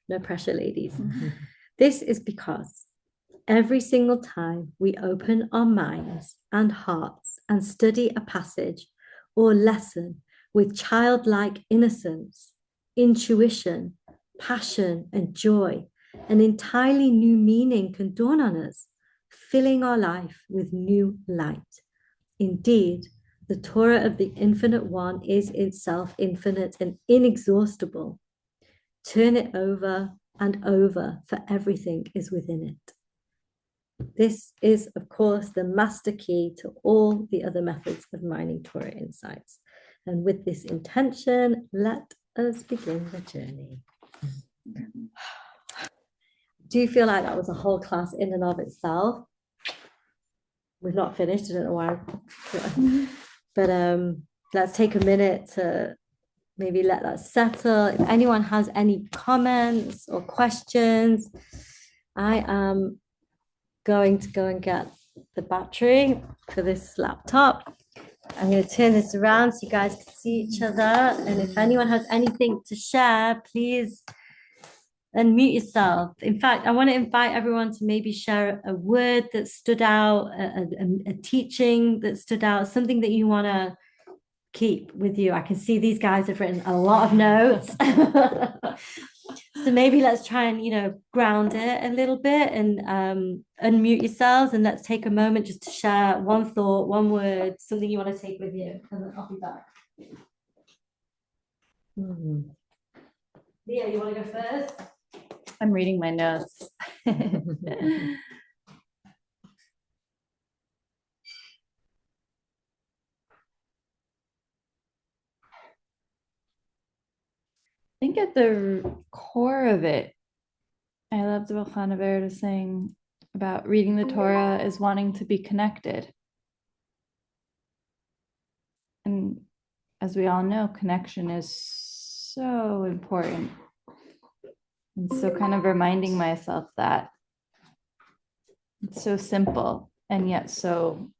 No pressure, ladies. This is because every single time we open our minds and hearts and study a passage or lesson with childlike innocence, intuition, passion, and joy, an entirely new meaning can dawn on us, filling our life with new light. Indeed, The Torah of the Infinite One is itself infinite and inexhaustible. Turn it over and over, for everything is within it. This is, of course, the master key to all the other methods of mining Torah insights. And with this intention, let us begin the journey. Do you feel like that was a whole class in and of itself? We've not finished, I don't know why. But let's take a minute to maybe let that settle. If anyone has any comments or questions, I am going to go and get the battery for this laptop. I'm going to turn this around so you guys can see each other. And if anyone has anything to share, please unmute yourself. In fact, I want to invite everyone to maybe share a word that stood out, a teaching that stood out, something that you want to keep with you. I can see these guys have written a lot of notes. So maybe let's try and, ground it a little bit and unmute yourselves, and let's take a moment just to share one thought, one word, something you want to take with you, and then I'll be back. Leah, you want to go first? I'm reading my notes. I think at the core of it, I love what Chana is saying about reading the Torah is wanting to be connected. And as we all know, connection is so important. And so kind of reminding myself that it's so simple and yet so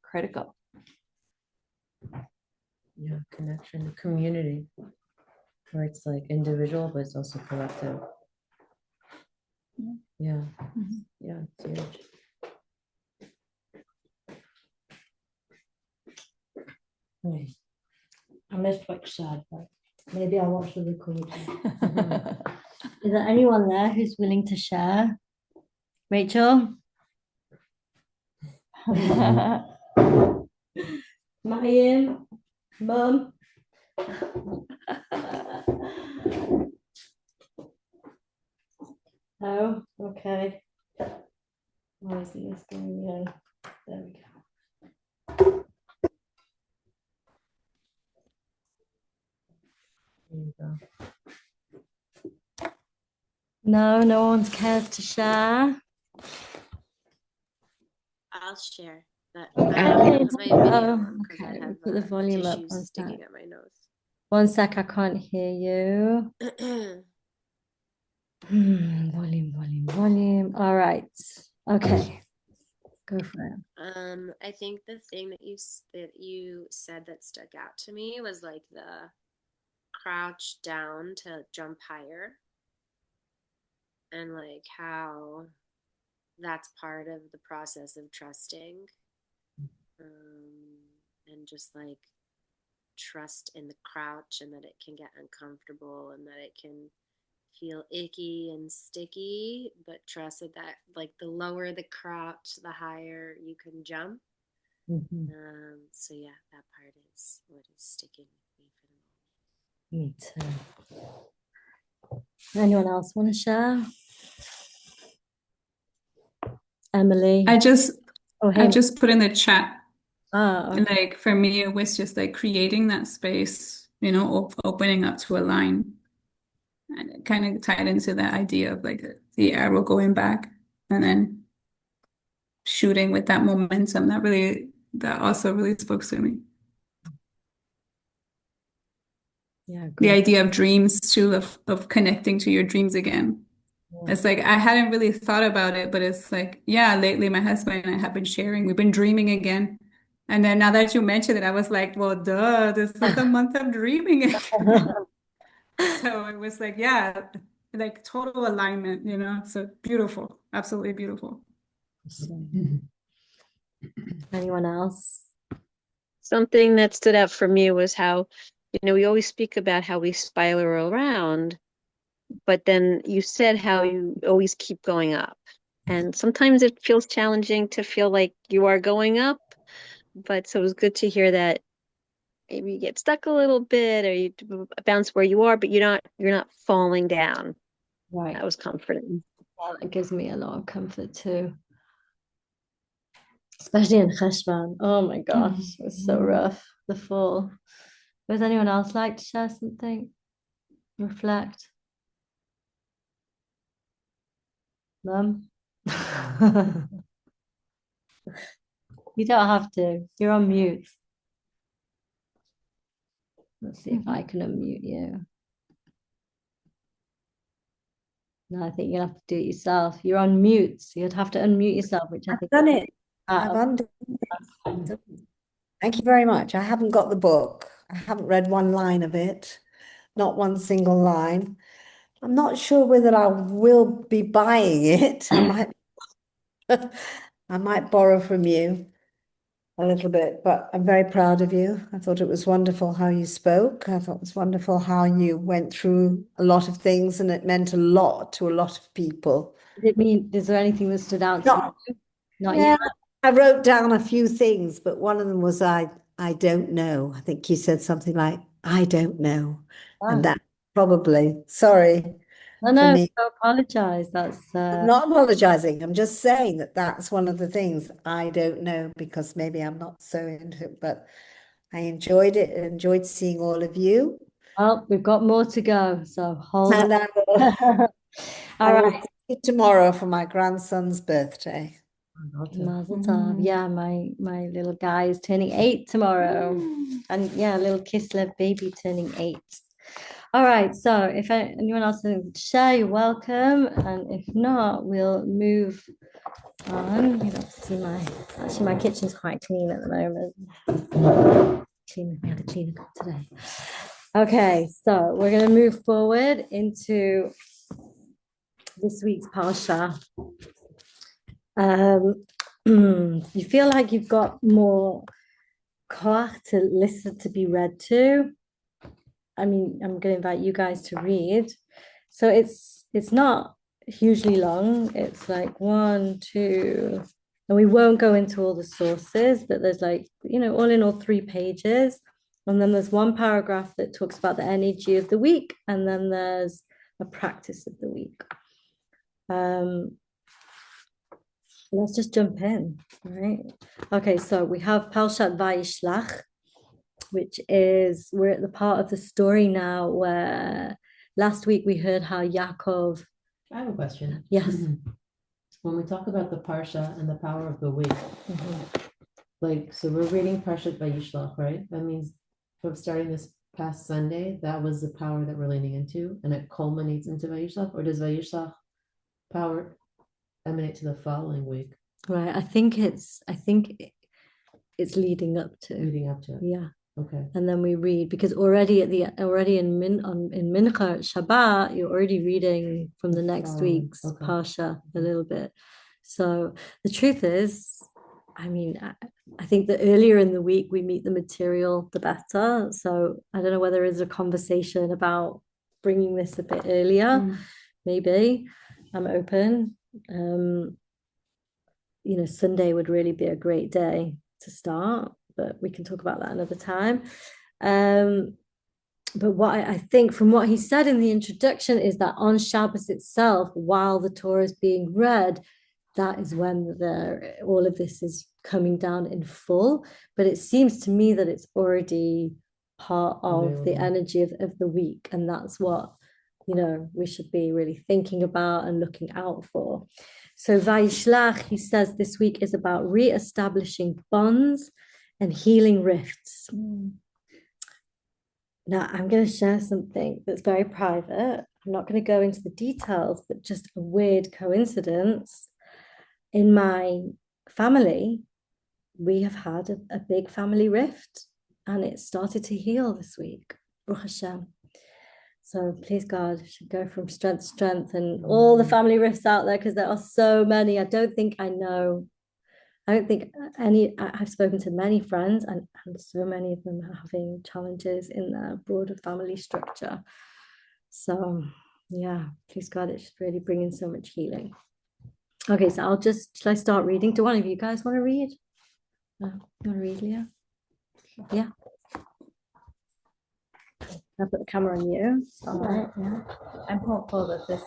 critical. Yeah, connection, community, where it's like individual, but it's also collective. Yeah, yeah, it's huge. I missed what you said, but maybe I'll watch the recording. Is there anyone there who's willing to share? Rachel? Mayim? Mum? Oh, okay. Why isn't this going in? There we go. There you go. No one cares to share. I'll share. But Okay. it's my video, Okay. I have, Put the volume up. tissues sticking at my nose. 1 sec, I can't hear you. Volume. All right. Okay. Go for it. I think the thing that you said that stuck out to me was like the crouch down to jump higher, and like how that's part of the process of trusting, and just like trust in the crouch, and that it can get uncomfortable and that it can feel icky and sticky, but trust that like the lower the crouch, the higher you can jump. So yeah, that part is what is sticking with me for the moment. Me too. Anyone else want to share? Emily? I just hey. put in the chat. Okay. Like for me, it was just like creating that space, opening up to a line. And it kind of tied into that idea of like the arrow going back and then shooting with that momentum. That also really spoke to me. Yeah, the idea of dreams too, of connecting to your dreams again. Yeah. It's like I hadn't really thought about it, but it's like, yeah, lately my husband and I have been sharing, we've been dreaming again. And then now that you mentioned it, I was like, well, duh, this is the month of dreaming again. So it was like, yeah, like total alignment, so beautiful, absolutely beautiful. Anyone else? Something that stood out for me was how, we always speak about how we spiral around, but then you said how you always keep going up. And sometimes it feels challenging to feel like you are going up, but so it was good to hear that maybe you get stuck a little bit or you bounce where you are, but you're not falling down. Right. That was comforting. Yeah, that gives me a lot of comfort too. Especially in Cheshvan. Oh my gosh, it was so rough, the fall. Would anyone else like to share something? Reflect? Mum? You don't have to. You're on mute. Let's see if I can unmute you. No, I think you'll have to do it yourself. You're on mute, so you'd have to unmute yourself, which I I've think done it. out I've of undone it. Thank you very much. I haven't got the book. I haven't read one line of it, not one single line. I'm not sure whether I will be buying it. I might borrow from you a little bit, but I'm very proud of you. I thought it was wonderful how you spoke. I thought it was wonderful how you went through a lot of things, and it meant a lot to a lot of people. Did it mean, is there anything that stood out to Not, you? Not yeah, yet. I wrote down a few things, but one of them was I don't know. I think you said something like, I don't know. And Ah, that probably, sorry no, for no, me. don't apologize. That's I'm not apologizing. I'm just saying that that's one of the things I don't know because maybe I'm not so into it, but I enjoyed it. I enjoyed seeing all of you. well, we've got more to go, so hold And on. I will, All I will right. see you tomorrow for my grandson's birthday. Mazel tov. Yeah, my little guy is turning 8 tomorrow. And yeah, little Kislev baby turning 8. All right, so if anyone else wants to share, you're welcome. And if not, we'll move on. You don't see my kitchen's quite clean at the moment. We had a cleaner come today. Okay, so we're going to move forward into this week's Parsha. You feel like you've got more koach to listen to be read to. I mean, I'm going to invite you guys to read. So it's not hugely long. It's like 1, 2, and we won't go into all the sources, but there's like, all in all 3 pages. And then there's one paragraph that talks about the energy of the week, and then there's a practice of the week. Let's just jump in, right? Okay, so we have Parshat Vayishlach, which is, we're at the part of the story now where last week we heard how Yaakov. I have a question. Yes. When we talk about the Parsha and the power of the week, like, so we're reading Parshat Vayishlach, right? That means from starting this past Sunday, that was the power that we're leaning into, and it culminates into Vayishlach, or does Vayishlach power emanate to the following week? Right. I think it's leading up to. Leading up to it. Yeah. Okay. And then we read, because already in Mincha Shabbat, you're already reading from the next week's Parsha a little bit. So the truth is, I mean, I think the earlier in the week we meet the material, the better. So I don't know whether there's a conversation about bringing this a bit earlier. Maybe I'm open. Sunday would really be a great day to start, but we can talk about that another time. But what I think from what he said in the introduction is that on Shabbos itself, while the Torah is being read, that is when all of this is coming down in full. But it seems to me that it's already part of the energy of the week, and that's what we should be really thinking about and looking out for. So Vayishlach, he says, this week is about re-establishing bonds and healing rifts. Now, I'm going to share something that's very private. I'm not going to go into the details, but just a weird coincidence. In my family, we have had a big family rift, and it started to heal this week. Baruch Hashem. So please God, should go from strength to strength, and all the family rifts out there, because there are so many. I don't think any. I've spoken to many friends, and so many of them are having challenges in their broader family structure. So yeah, please God, it should really bring in so much healing. Okay, so shall I start reading? Do one of you guys want to read? You want to read, Leah? Yeah. I'll put the camera on you. All right. Yeah. I'm hopeful that this,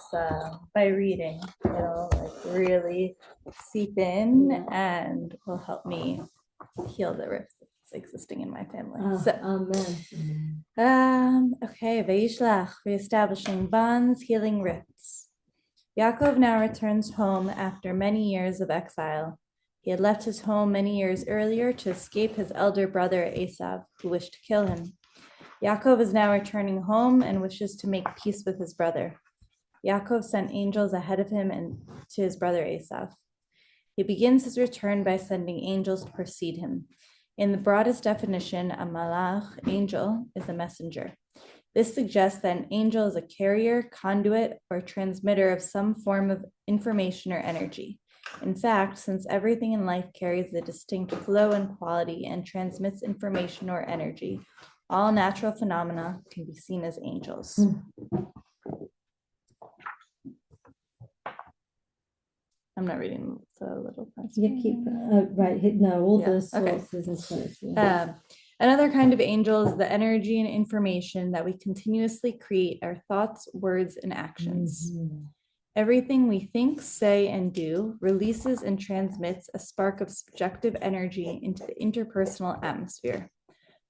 by reading, it'll like really seep in and will help me heal the rift that's existing in my family. Amen. Okay, Vayishlach, reestablishing bonds, healing rifts. Yaakov now returns home after many years of exile. He had left his home many years earlier to escape his elder brother Esav, who wished to kill him. Yaakov is now returning home and wishes to make peace with his brother. Yaakov sent angels ahead of him and to his brother Esav. He begins his return by sending angels to precede him. In the broadest definition, a malach, angel, is a messenger. This suggests that an angel is a carrier, conduit, or transmitter of some form of information or energy. In fact, since everything in life carries a distinct flow and quality and transmits information or energy, all natural phenomena can be seen as angels. I'm not reading the little parts. You keep right. No, all the okay. sources and stuff. Another kind of angel is the energy and information that we continuously create our thoughts, words, and actions. Everything we think, say, and do releases and transmits a spark of subjective energy into the interpersonal atmosphere.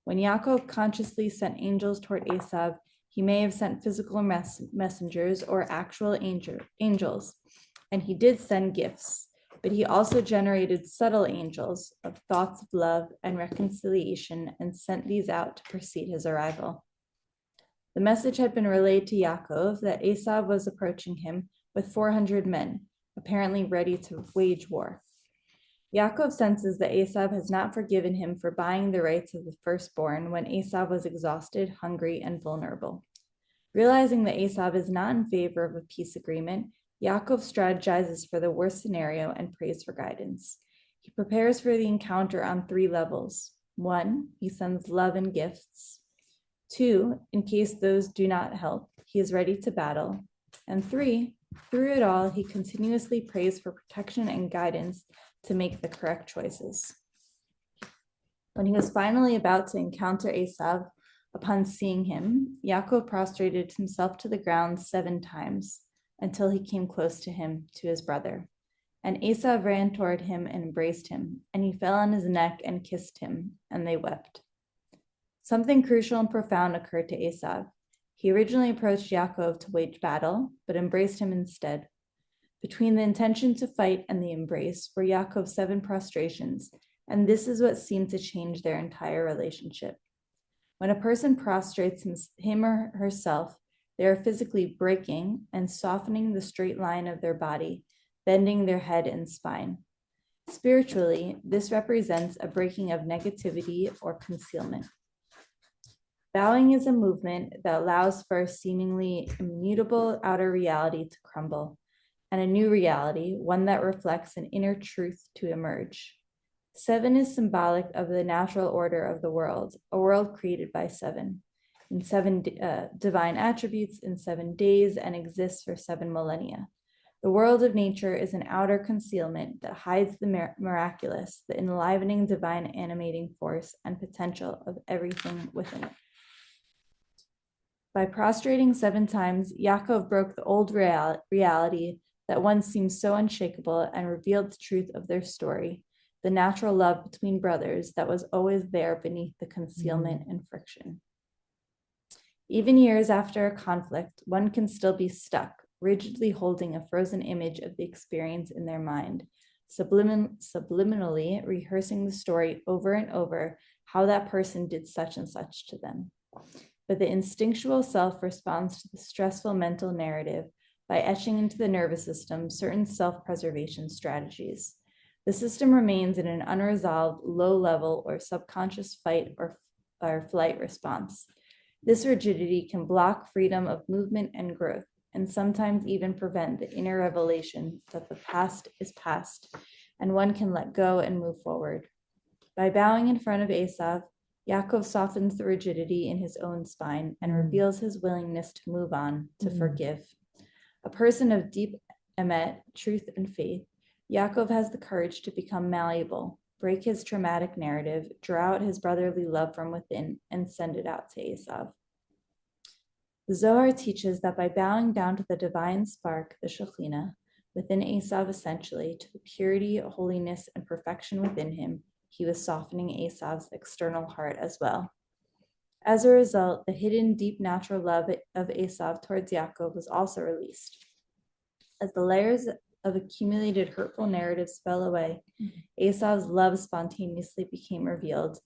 When Yaakov consciously sent angels toward Esav, he may have sent physical messengers or actual angels, and he did send gifts, but he also generated subtle angels of thoughts of love and reconciliation and sent these out to precede his arrival. The message had been relayed to Yaakov that Esav was approaching him with 400 men, apparently ready to wage war. Yaakov senses that Esav has not forgiven him for buying the rights of the firstborn when Esav was exhausted, hungry, and vulnerable. Realizing that Esav is not in favor of a peace agreement, Yaakov strategizes for the worst scenario and prays for guidance. He prepares for the encounter on 3 levels. 1, he sends love and gifts. 2, in case those do not help, he is ready to battle. And 3, through it all, he continuously prays for protection and guidance to make the correct choices. When he was finally about to encounter Esav, upon seeing him, Yaakov prostrated himself to the ground 7 times until he came close to him, to his brother. And Esav ran toward him and embraced him, and he fell on his neck and kissed him, and they wept. Something crucial and profound occurred to Esav. He originally approached Yaakov to wage battle, but embraced him instead. Between the intention to fight and the embrace were Yaakov's 7 prostrations, and this is what seemed to change their entire relationship. When a person prostrates him or herself, they are physically breaking and softening the straight line of their body, bending their head and spine. Spiritually, this represents a breaking of negativity or concealment. Bowing is a movement that allows for a seemingly immutable outer reality to crumble, and a new reality, one that reflects an inner truth, to emerge. 7 is symbolic of the natural order of the world, a world created by 7, in 7 divine attributes in 7 days, and exists for 7 millennia. The world of nature is an outer concealment that hides the miraculous, the enlivening divine animating force and potential of everything within it. By prostrating 7 times, Yaakov broke the old reality that once seemed so unshakable and revealed the truth of their story, the natural love between brothers that was always there beneath the concealment and friction. Even years after a conflict, one can still be stuck, rigidly holding a frozen image of the experience in their mind, subliminally rehearsing the story over and over, how that person did such and such to them. But the instinctual self responds to the stressful mental narrative by etching into the nervous system certain self-preservation strategies. The system remains in an unresolved, low-level or subconscious fight or flight response. This rigidity can block freedom of movement and growth, and sometimes even prevent the inner revelation that the past is past, and one can let go and move forward. By bowing in front of Esav, Yaakov softens the rigidity in his own spine and reveals his willingness to move on, to forgive. A person of deep emet, truth, and faith, Yaakov has the courage to become malleable, break his traumatic narrative, draw out his brotherly love from within, and send it out to Esav. The Zohar teaches that by bowing down to the divine spark, the Shekhinah, within Esav essentially, to the purity, holiness, and perfection within him, he was softening Esav's external heart as well. As a result, the hidden, deep, natural love of Esav towards Yaakov was also released. As the layers of accumulated hurtful narratives fell away, Esav's love spontaneously became revealed,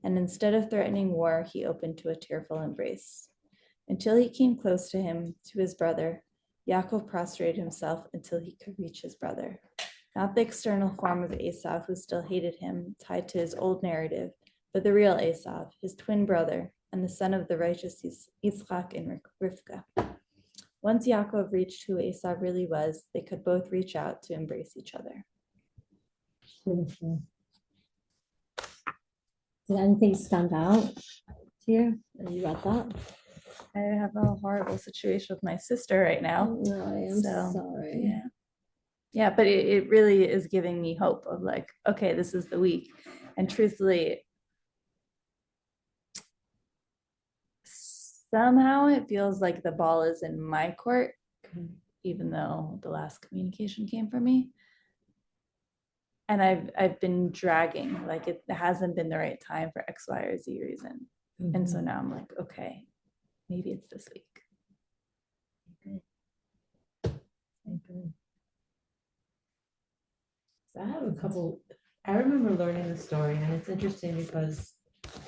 and instead of threatening war, he opened to a tearful embrace. Until he came close to him, to his brother, Yaakov prostrated himself until he could reach his brother. Not the external form of Esav, who still hated him, tied to his old narrative, but the real Esav, his twin brother, and the son of the righteous Yitzchak and Rivka. Once Yaakov reached who Esav really was, they could both reach out to embrace each other. Beautiful. Did anything stand out to you as you read that? I have a horrible situation with my sister right now. No, I am So, sorry. Yeah. Yeah, but it really is giving me hope of like, okay, this is the week. And truthfully, somehow it feels like the ball is in my court, even though the last communication came from me. And I've been dragging, like it hasn't been the right time for X, Y, or Z reason. And so now I'm like, okay, maybe it's this week. Okay. So I have a couple, I remember learning the story, and it's interesting because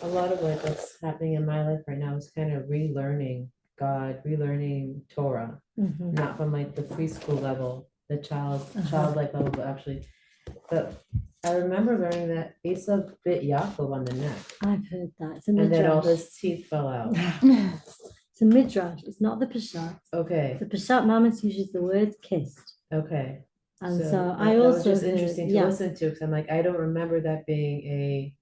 a lot of what's happening in my life right now is kind of relearning God, relearning Torah, not from like the preschool level, the childlike level, but actually. But I remember learning that Esau bit Yaakov on the neck, I've heard that. It's a and then all midrash. his teeth fell out. It's a midrash. It's not the Peshat. Okay, The Peshat Mamas uses the word kissed. okay. And so that I was also just heard, interesting to listen to, because I'm like, I don't remember that being a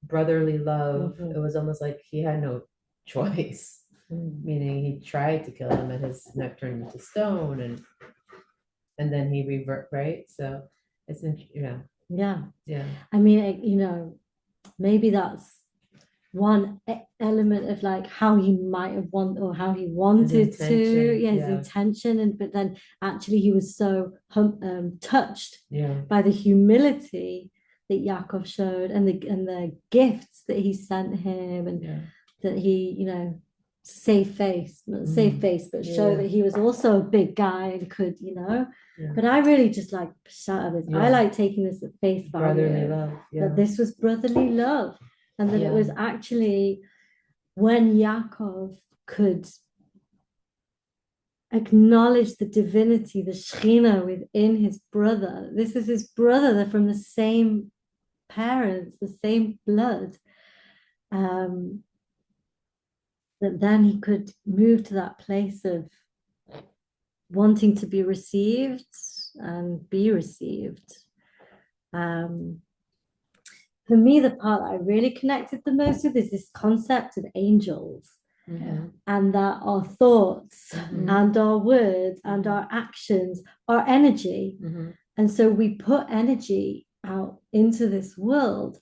brotherly love. It was almost like he had no choice, meaning he tried to kill him and his neck turned into stone, and then he revert, right? So it's yeah. yeah. I mean, maybe that's one element of like how he might have wanted, or how he wanted to, his intention, but then actually he was so touched by the humility that Yaakov showed, and the gifts that he sent him, and that he, save face, not save face, but show that he was also a big guy and could, But I really just like Peshat of this. I like taking this at face value, love, that this was brotherly love. And that it was actually when Yaakov could acknowledge the divinity, the Shekhinah within his brother. This is his brother. They're from the same parents, the same blood. That then he could move to that place of wanting to be received and be received. For me, the part that I really connected the most with is this concept of angels, and that our thoughts and our words and our actions are energy. And so we put energy out into this world.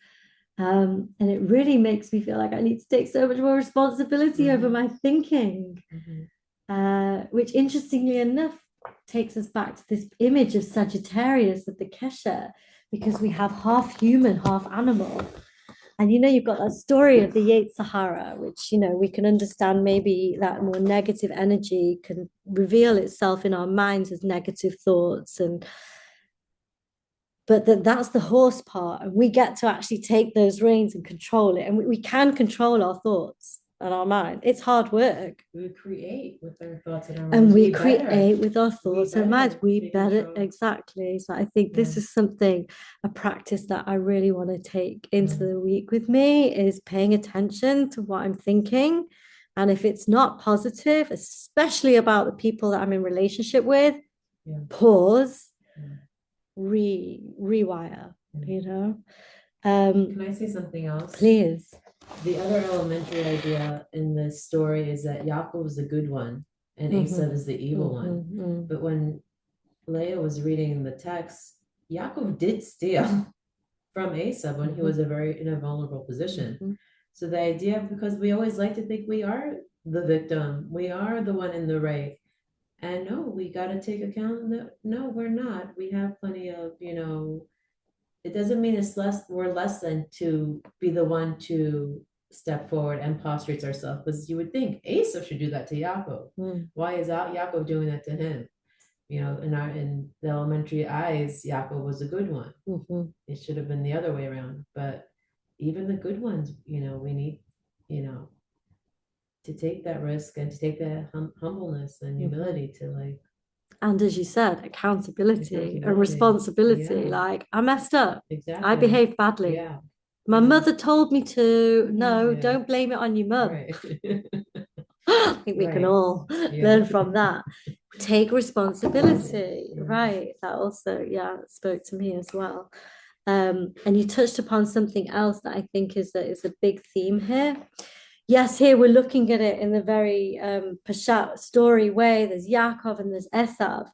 And it really makes me feel like I need to take so much more responsibility over my thinking, which interestingly enough takes us back to this image of Sagittarius of the Kesher, because we have half human, half animal. And you've got that story of the Yetzer Hara, which we can understand maybe that more negative energy can reveal itself in our minds as negative thoughts, but that's the horse part, and we get to actually take those reins and control it, and we can control our thoughts and our mind. It's hard work. We create with our thoughts and our minds. And we create with our thoughts and minds. We better, control. Exactly. So I think this is something, a practice that I really want to take into the week with me, is paying attention to what I'm thinking. And if it's not positive, especially about the people that I'm in relationship with, pause, rewire, Can I say something else? Please. The other elementary idea in this story is that Yaakov is the good one and Esav is the evil one. But when Leah was reading the text, Yaakov did steal. from Asa when he was in a vulnerable position. So the idea, because we always like to think we are the victim, we are the one in the right. And no, we got to take account that no, we're not. We have plenty of, it doesn't mean we're less than to be the one to step forward and prostrate ourselves, because you would think Asa should do that to Yaakov. Why is Yaakov doing that to him? In the elementary eyes, Yaakov was a good one. It should have been the other way around. But even the good ones, we need, to take that risk and to take that humbleness and humility to like. And as you said, accountability and responsibility. Yeah. Like, I messed up. Exactly. I behaved badly. Yeah. My mother told me to. No, Yeah. don't blame it on your mum. Right. I think we can all learn from that. Take responsibility. Right. That also, spoke to me as well. And you touched upon something else that I think is a big theme here. Yes, here we're looking at it in the very Parshat story way. There's Yaakov and there's Esav.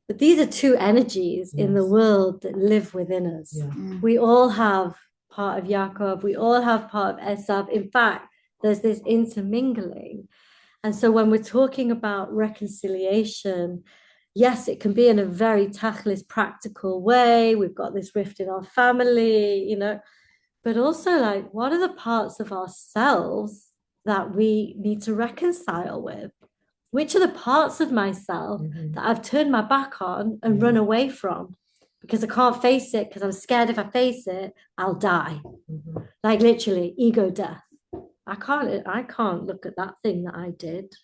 But these are two energies in the world that live within us. Yeah. We all have part of Yaakov. We all have part of Esav. In fact, there's this intermingling. And so when we're talking about reconciliation, yes, it can be in a very tachlis, practical way. We've got this rift in our family, but also like, what are the parts of ourselves that we need to reconcile with? Which are the parts of myself that I've turned my back on and run away from because I can't face it, because I'm scared if I face it, I'll die. Like literally ego death. I can't look at that thing that I did,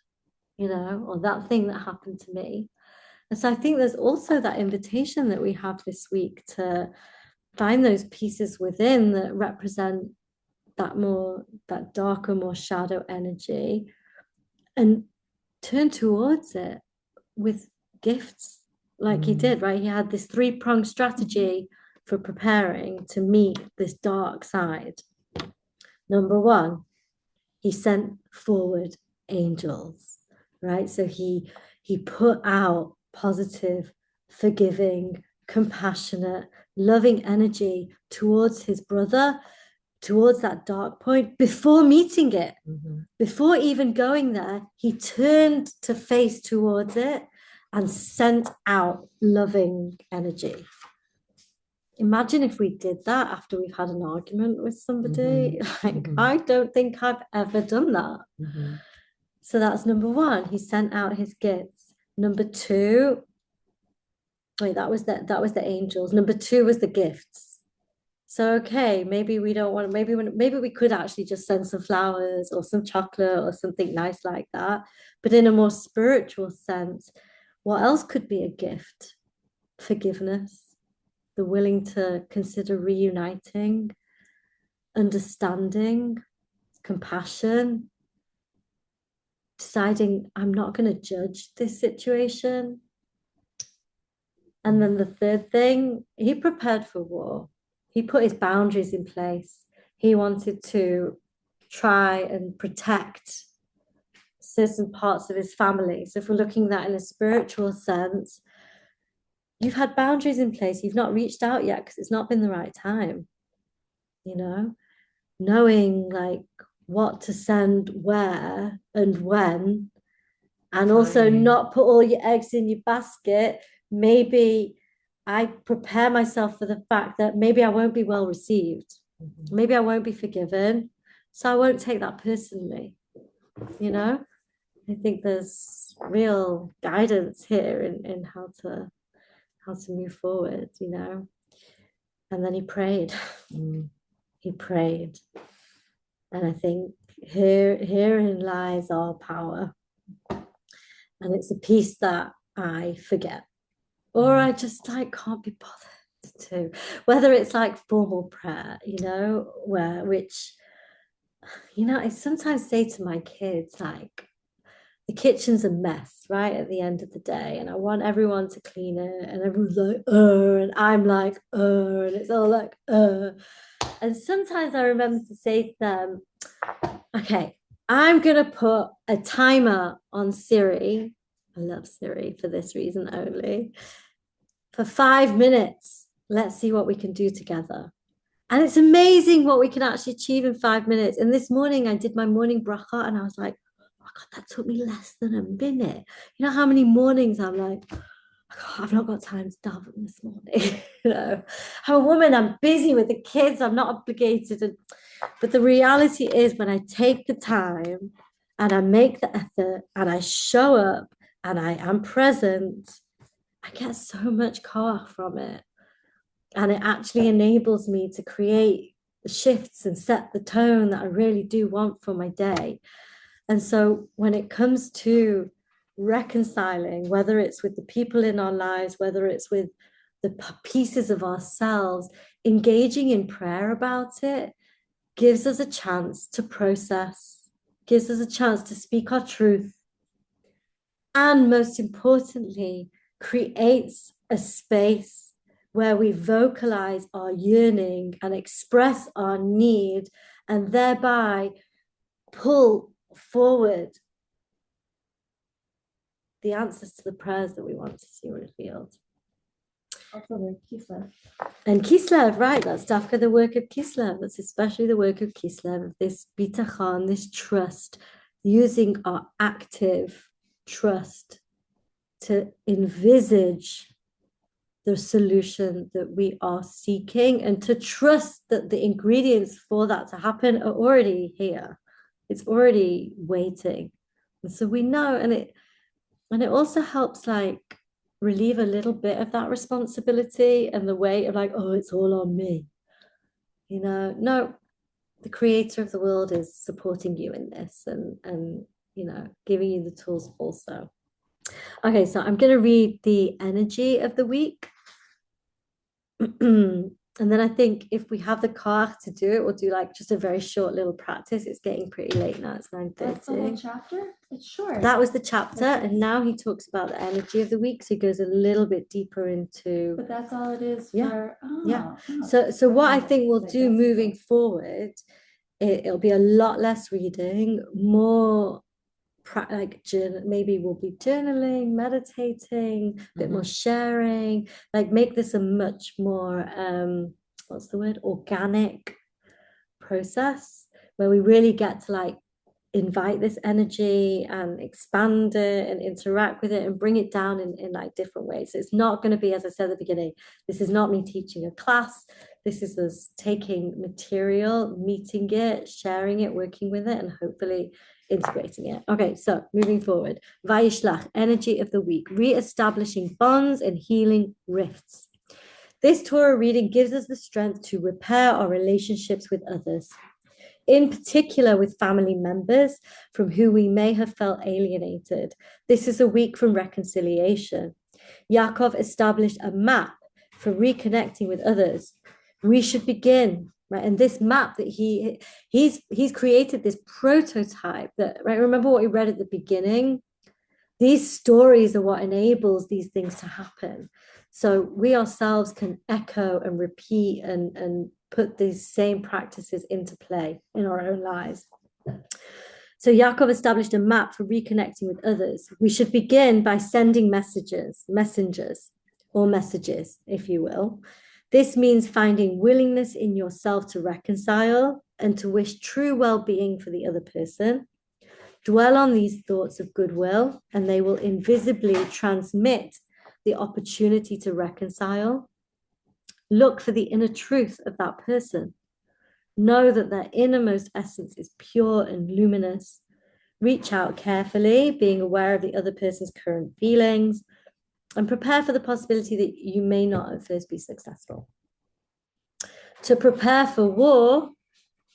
or that thing that happened to me. And so I think there's also that invitation that we have this week to find those pieces within that represent that darker, more shadow energy, and turn towards it with gifts like he did, right? He had this 3-pronged strategy for preparing to meet this dark side. Number 1, he sent forward angels, right? So he put out positive, forgiving, compassionate, loving energy towards his brother, towards that dark point before meeting it. Before even going there, he turned to face towards it and sent out loving energy. Imagine if we did that after we've had an argument with somebody. I don't think I've ever done that. So that's number 1. He sent out his gifts. Number 2, that was the angels. Number 2 was the gifts. So okay, maybe we don't want. Maybe we could actually just send some flowers or some chocolate or something nice like that. But in a more spiritual sense, what else could be a gift? Forgiveness, the willing to consider reuniting, understanding, compassion, deciding I'm not going to judge this situation. And then the third thing, he prepared for war. He put his boundaries in place. He wanted to try and protect certain parts of his family. So if we're looking at that in a spiritual sense, you've had boundaries in place. You've not reached out yet because it's not been the right time. Knowing like what to send where and when, and also not put all your eggs in your basket. Maybe I prepare myself for the fact that maybe I won't be well received. Maybe I won't be forgiven. So I won't take that personally. I think there's real guidance here in how to move forward, And then he prayed. He prayed. And I think herein lies our power. And it's a piece that I forget. Or I just can't be bothered to, whether it's like formal prayer, which I sometimes say to my kids, like, the kitchen's a mess, right, at the end of the day, and I want everyone to clean it, and everyone's like, and I'm like, and it's all like, and sometimes I remember to say to them, okay, I'm gonna put a timer on Siri. I love Siri for this reason only. For 5 minutes, let's see what we can do together. And it's amazing what we can actually achieve in 5 minutes. And this morning I did my morning bracha and I was like, oh God, that took me less than a minute. You know how many mornings I'm like, oh, I've not got time to daven this morning. I'm a woman, I'm busy with the kids, I'm not obligated. But the reality is when I take the time and I make the effort and I show up and I am present, I get so much koach from it. And it actually enables me to create the shifts and set the tone that I really do want for my day. And so when it comes to reconciling, whether it's with the people in our lives, whether it's with the pieces of ourselves, engaging in prayer about it gives us a chance to process, gives us a chance to speak our truth, and most importantly, creates a space where we vocalize our yearning and express our need, and thereby pull forward the answers to the prayers that we want to see revealed. Also, the Kislev. And Kislev, right? That's dafka the work of Kislev. That's especially the work of Kislev, this bitachon, this trust, using our active trust to envisage the solution that we are seeking and to trust that the ingredients for that to happen are already here. It's already waiting. And so we know, and it also helps like relieve a little bit of that responsibility and the weight of like, oh, it's all on me. No, the creator of the world is supporting you in this and giving you the tools also. Okay, so I'm going to read the energy of the week. And then I think if we have the car to do it, we'll do like just a very short little practice. It's getting pretty late now. It's 9:30. That's the whole chapter? It's short. That was the chapter. And now he talks about the energy of the week. So he goes a little bit deeper into. But that's all it is Yeah. for. Yeah. So what I think we'll do moving forward, it'll be a lot less reading, more like maybe we'll be journaling, meditating, a bit more sharing, like make this a much more what's the word, organic process where we really get to like invite this energy and expand it and interact with it and bring it down in like different ways. So it's not going to be, as I said at the beginning, this is not me teaching a class. This is us taking material, meeting it, sharing it, working with it, and hopefully integrating it. Okay, so moving forward. Vayishlach, energy of the week, re-establishing bonds and healing rifts. This Torah reading gives us the strength to repair our relationships with others, in particular with family members from who we may have felt alienated. This is a week from reconciliation. Yaakov established a map for reconnecting with others. We should begin, right? And this map that he's created this prototype that, right? Remember what we read at the beginning? These stories are what enables these things to happen. So we ourselves can echo and repeat and put these same practices into play in our own lives. So Yaakov established a map for reconnecting with others. We should begin by sending messengers, if you will. This means finding willingness in yourself to reconcile and to wish true well-being for the other person. Dwell on these thoughts of goodwill, and they will invisibly transmit the opportunity to reconcile. Look for the inner truth of that person. Know that their innermost essence is pure and luminous. Reach out carefully, being aware of the other person's current feelings, and prepare for the possibility that you may not at first be successful. To prepare for war,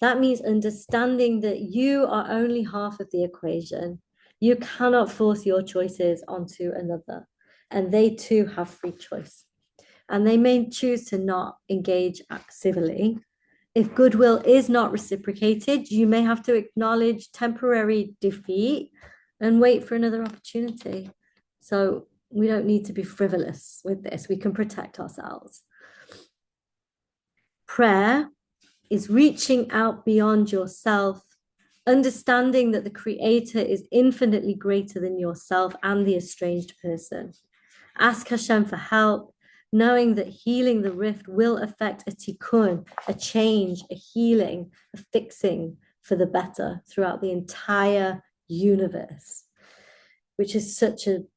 that means understanding that you are only half of the equation. You cannot force your choices onto another, and they too have free choice. And they may choose to not engage civilly. If goodwill is not reciprocated, you may have to acknowledge temporary defeat and wait for another opportunity. So we don't need to be frivolous with this. We can protect ourselves. Prayer is reaching out beyond yourself, understanding that the Creator is infinitely greater than yourself and the estranged person. Ask Hashem for help, knowing that healing the rift will affect a tikkun, a change, a healing, a fixing for the better throughout the entire universe, which is such an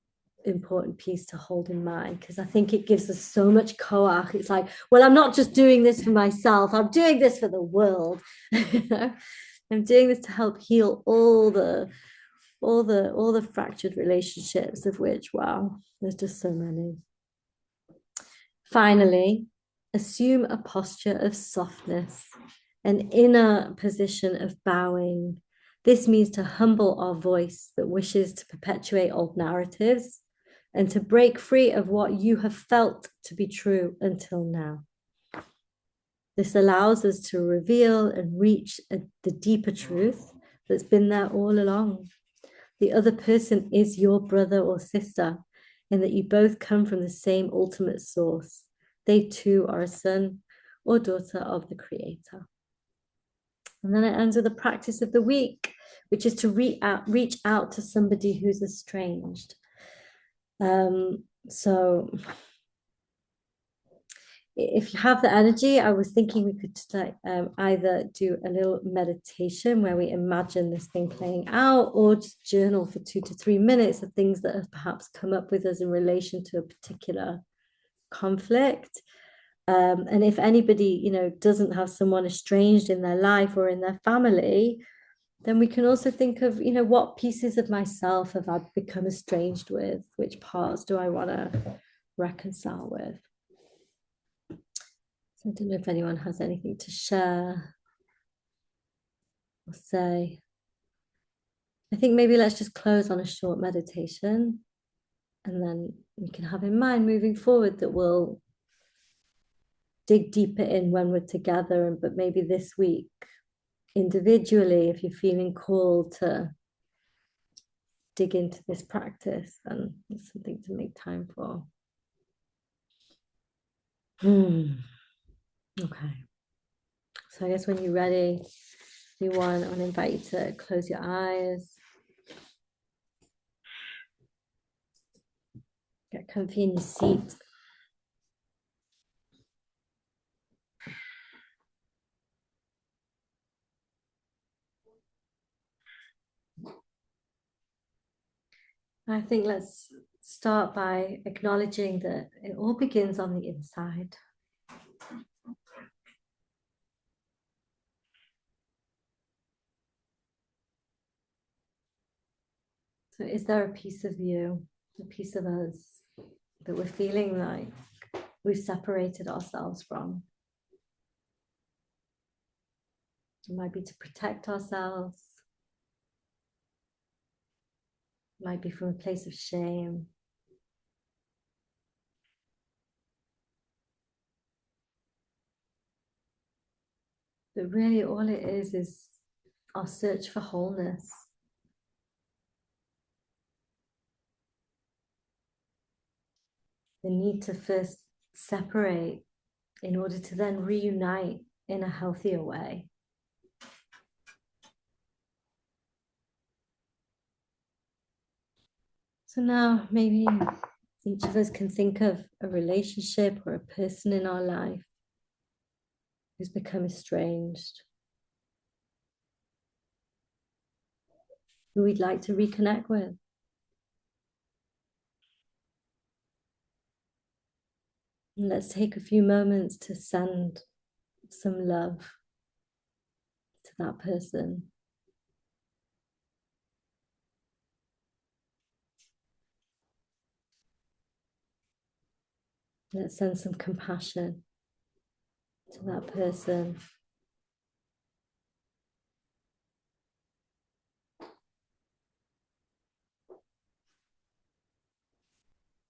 important piece to hold in mind, because I think it gives us so much koach. It's like, well, I'm not just doing this for myself, I'm doing this for the world. I'm doing this to help heal all the fractured relationships, of which, wow, there's just so many. Finally, assume a posture of softness, an inner position of bowing. This means to humble our voice that wishes to perpetuate old narratives and to break free of what you have felt to be true until now. This allows us to reveal and reach the deeper truth that's been there all along. The other person is your brother or sister, and that you both come from the same ultimate source. They too are a son or daughter of the Creator. And then it ends with the practice of the week, which is to reach out to somebody who's estranged. So if you have the energy, I was thinking we could just either do a little meditation where we imagine this thing playing out, or just journal for 2 to 3 minutes of things that have perhaps come up with us in relation to a particular conflict. And if anybody, doesn't have someone estranged in their life or in their family, then we can also think of, what pieces of myself have I become estranged with? Which parts do I want to reconcile with? So I don't know if anyone has anything to share or say. I think maybe let's just close on a short meditation, and then we can have in mind moving forward that we'll dig deeper in when we're together, but maybe this week individually, if you're feeling called to dig into this practice, then it's something to make time for. Okay. So I guess when you're ready, I want to invite you to close your eyes. Get comfy in your seat. I think let's start by acknowledging that it all begins on the inside. So is there a piece of you, a piece of us that we're feeling like we've separated ourselves from? It might be to protect ourselves. It might be from a place of shame. But really all it is our search for wholeness. The need to first separate in order to then reunite in a healthier way. So now maybe each of us can think of a relationship or a person in our life who's become estranged, who we'd like to reconnect with. And let's take a few moments to send some love to that person. Let's send some compassion to that person.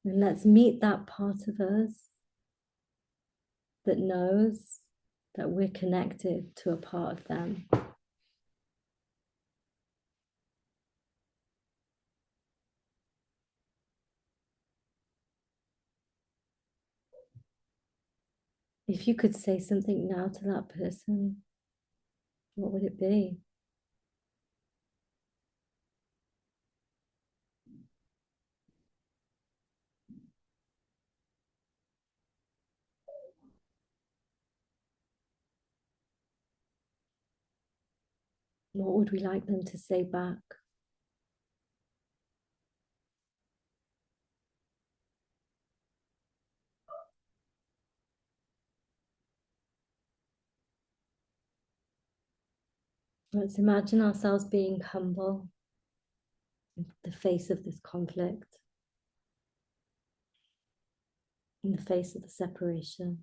And let's meet that part of us that knows that we're connected to a part of them. If you could say something now to that person, what would it be? What would we like them to say back? Let's imagine ourselves being humble in the face of this conflict, in the face of the separation.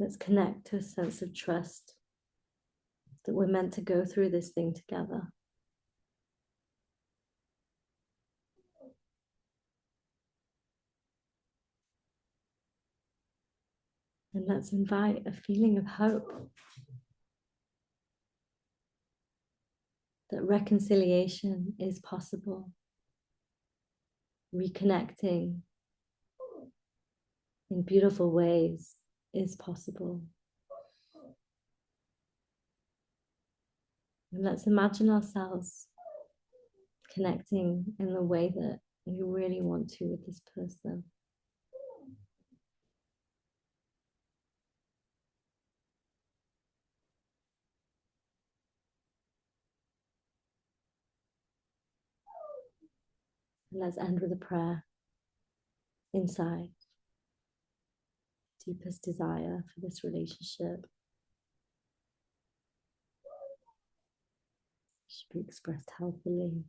Let's connect to a sense of trust that we're meant to go through this thing together. And let's invite a feeling of hope that reconciliation is possible. Reconnecting in beautiful ways is possible. And let's imagine ourselves connecting in the way that we really want to with this person. And let's end with a prayer inside. Deepest desire for this relationship should be expressed healthily.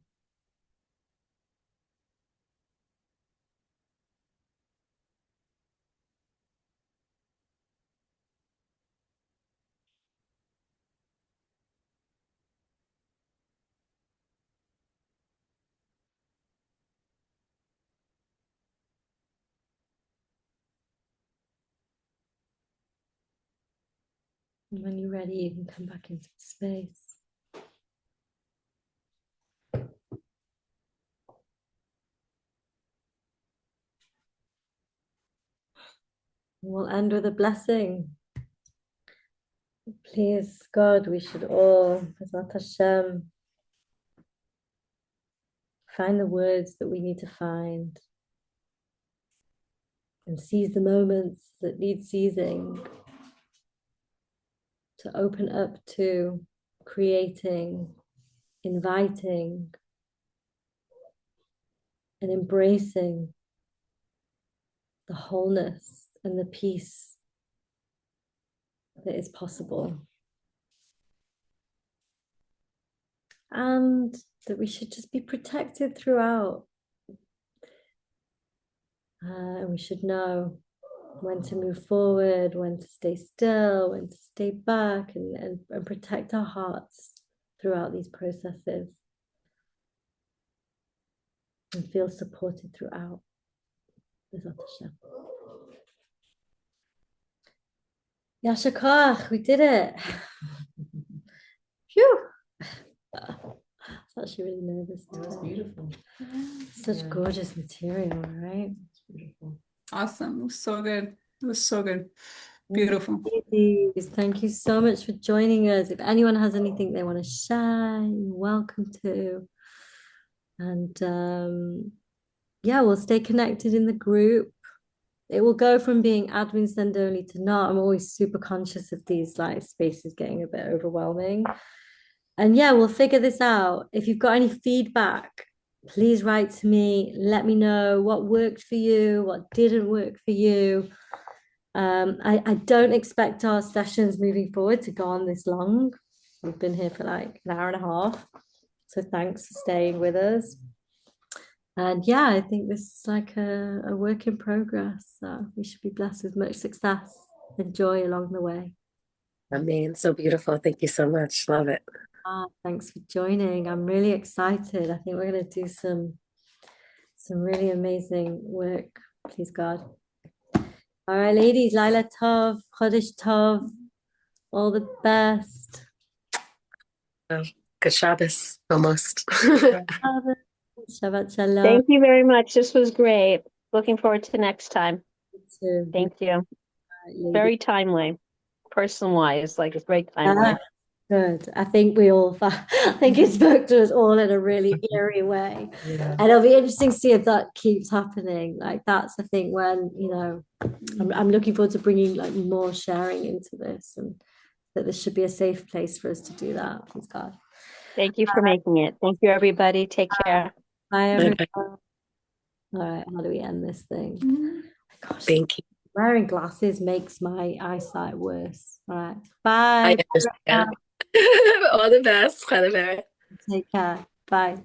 And when you're ready, you can come back into the space. We'll end with a blessing. Please, God, we should all, B'ezrat Hashem, find the words that we need to find and seize the moments that need seizing to open up to creating, inviting, and embracing the wholeness and the peace that is possible. And that we should just be protected throughout. We should know when to move forward, when to stay still, when to stay back, and protect our hearts throughout these processes. And feel supported throughout. B'ezrat Hashem. Yasher koach, we did it. Phew. I was actually really nervous. That was beautiful. Such gorgeous material, right? It's beautiful. Awesome. It was so good. It was so good. Beautiful. Ladies, thank you so much for joining us. If anyone has anything they want to share, you're welcome to. And yeah, we'll stay connected in the group. It will go from being admin send only to not. I'm always super conscious of these like spaces getting a bit overwhelming. And yeah, we'll figure this out. If you've got any feedback, please write to me. Let me know what worked for you, what didn't work for you. I don't expect our sessions moving forward to go on this long. We've been here for like an hour and a half. So thanks for staying with us. And yeah, I think this is like a work in progress. So we should be blessed with much success and joy along the way. I mean, so beautiful. Thank you so much. Love it. Thanks for joining. I'm really excited. I think we're going to do some really amazing work. Please God. All right, ladies. Laila Tov, Chodesh Tov. All the best. Good Shabbos, almost. Shabbat Shalom. Thank you very much. This was great. Looking forward to next time. Thank you. Very timely, person-wise, like a great timely. Good. I think we all, I think it spoke to us all in a really eerie way. Yeah. And it'll be interesting to see if that keeps happening. Like that's the thing when, you know, I'm looking forward to bringing like more sharing into this, and that this should be a safe place for us to do that. Thank God. Thank you for making it. Thank you, everybody. Take care. Bye, everyone. Bye-bye. All right, how do we end this thing? Gosh, Thank you. wearing glasses makes my eyesight worse. All right, I bye. understand. All the best. Chana. Take care. Bye.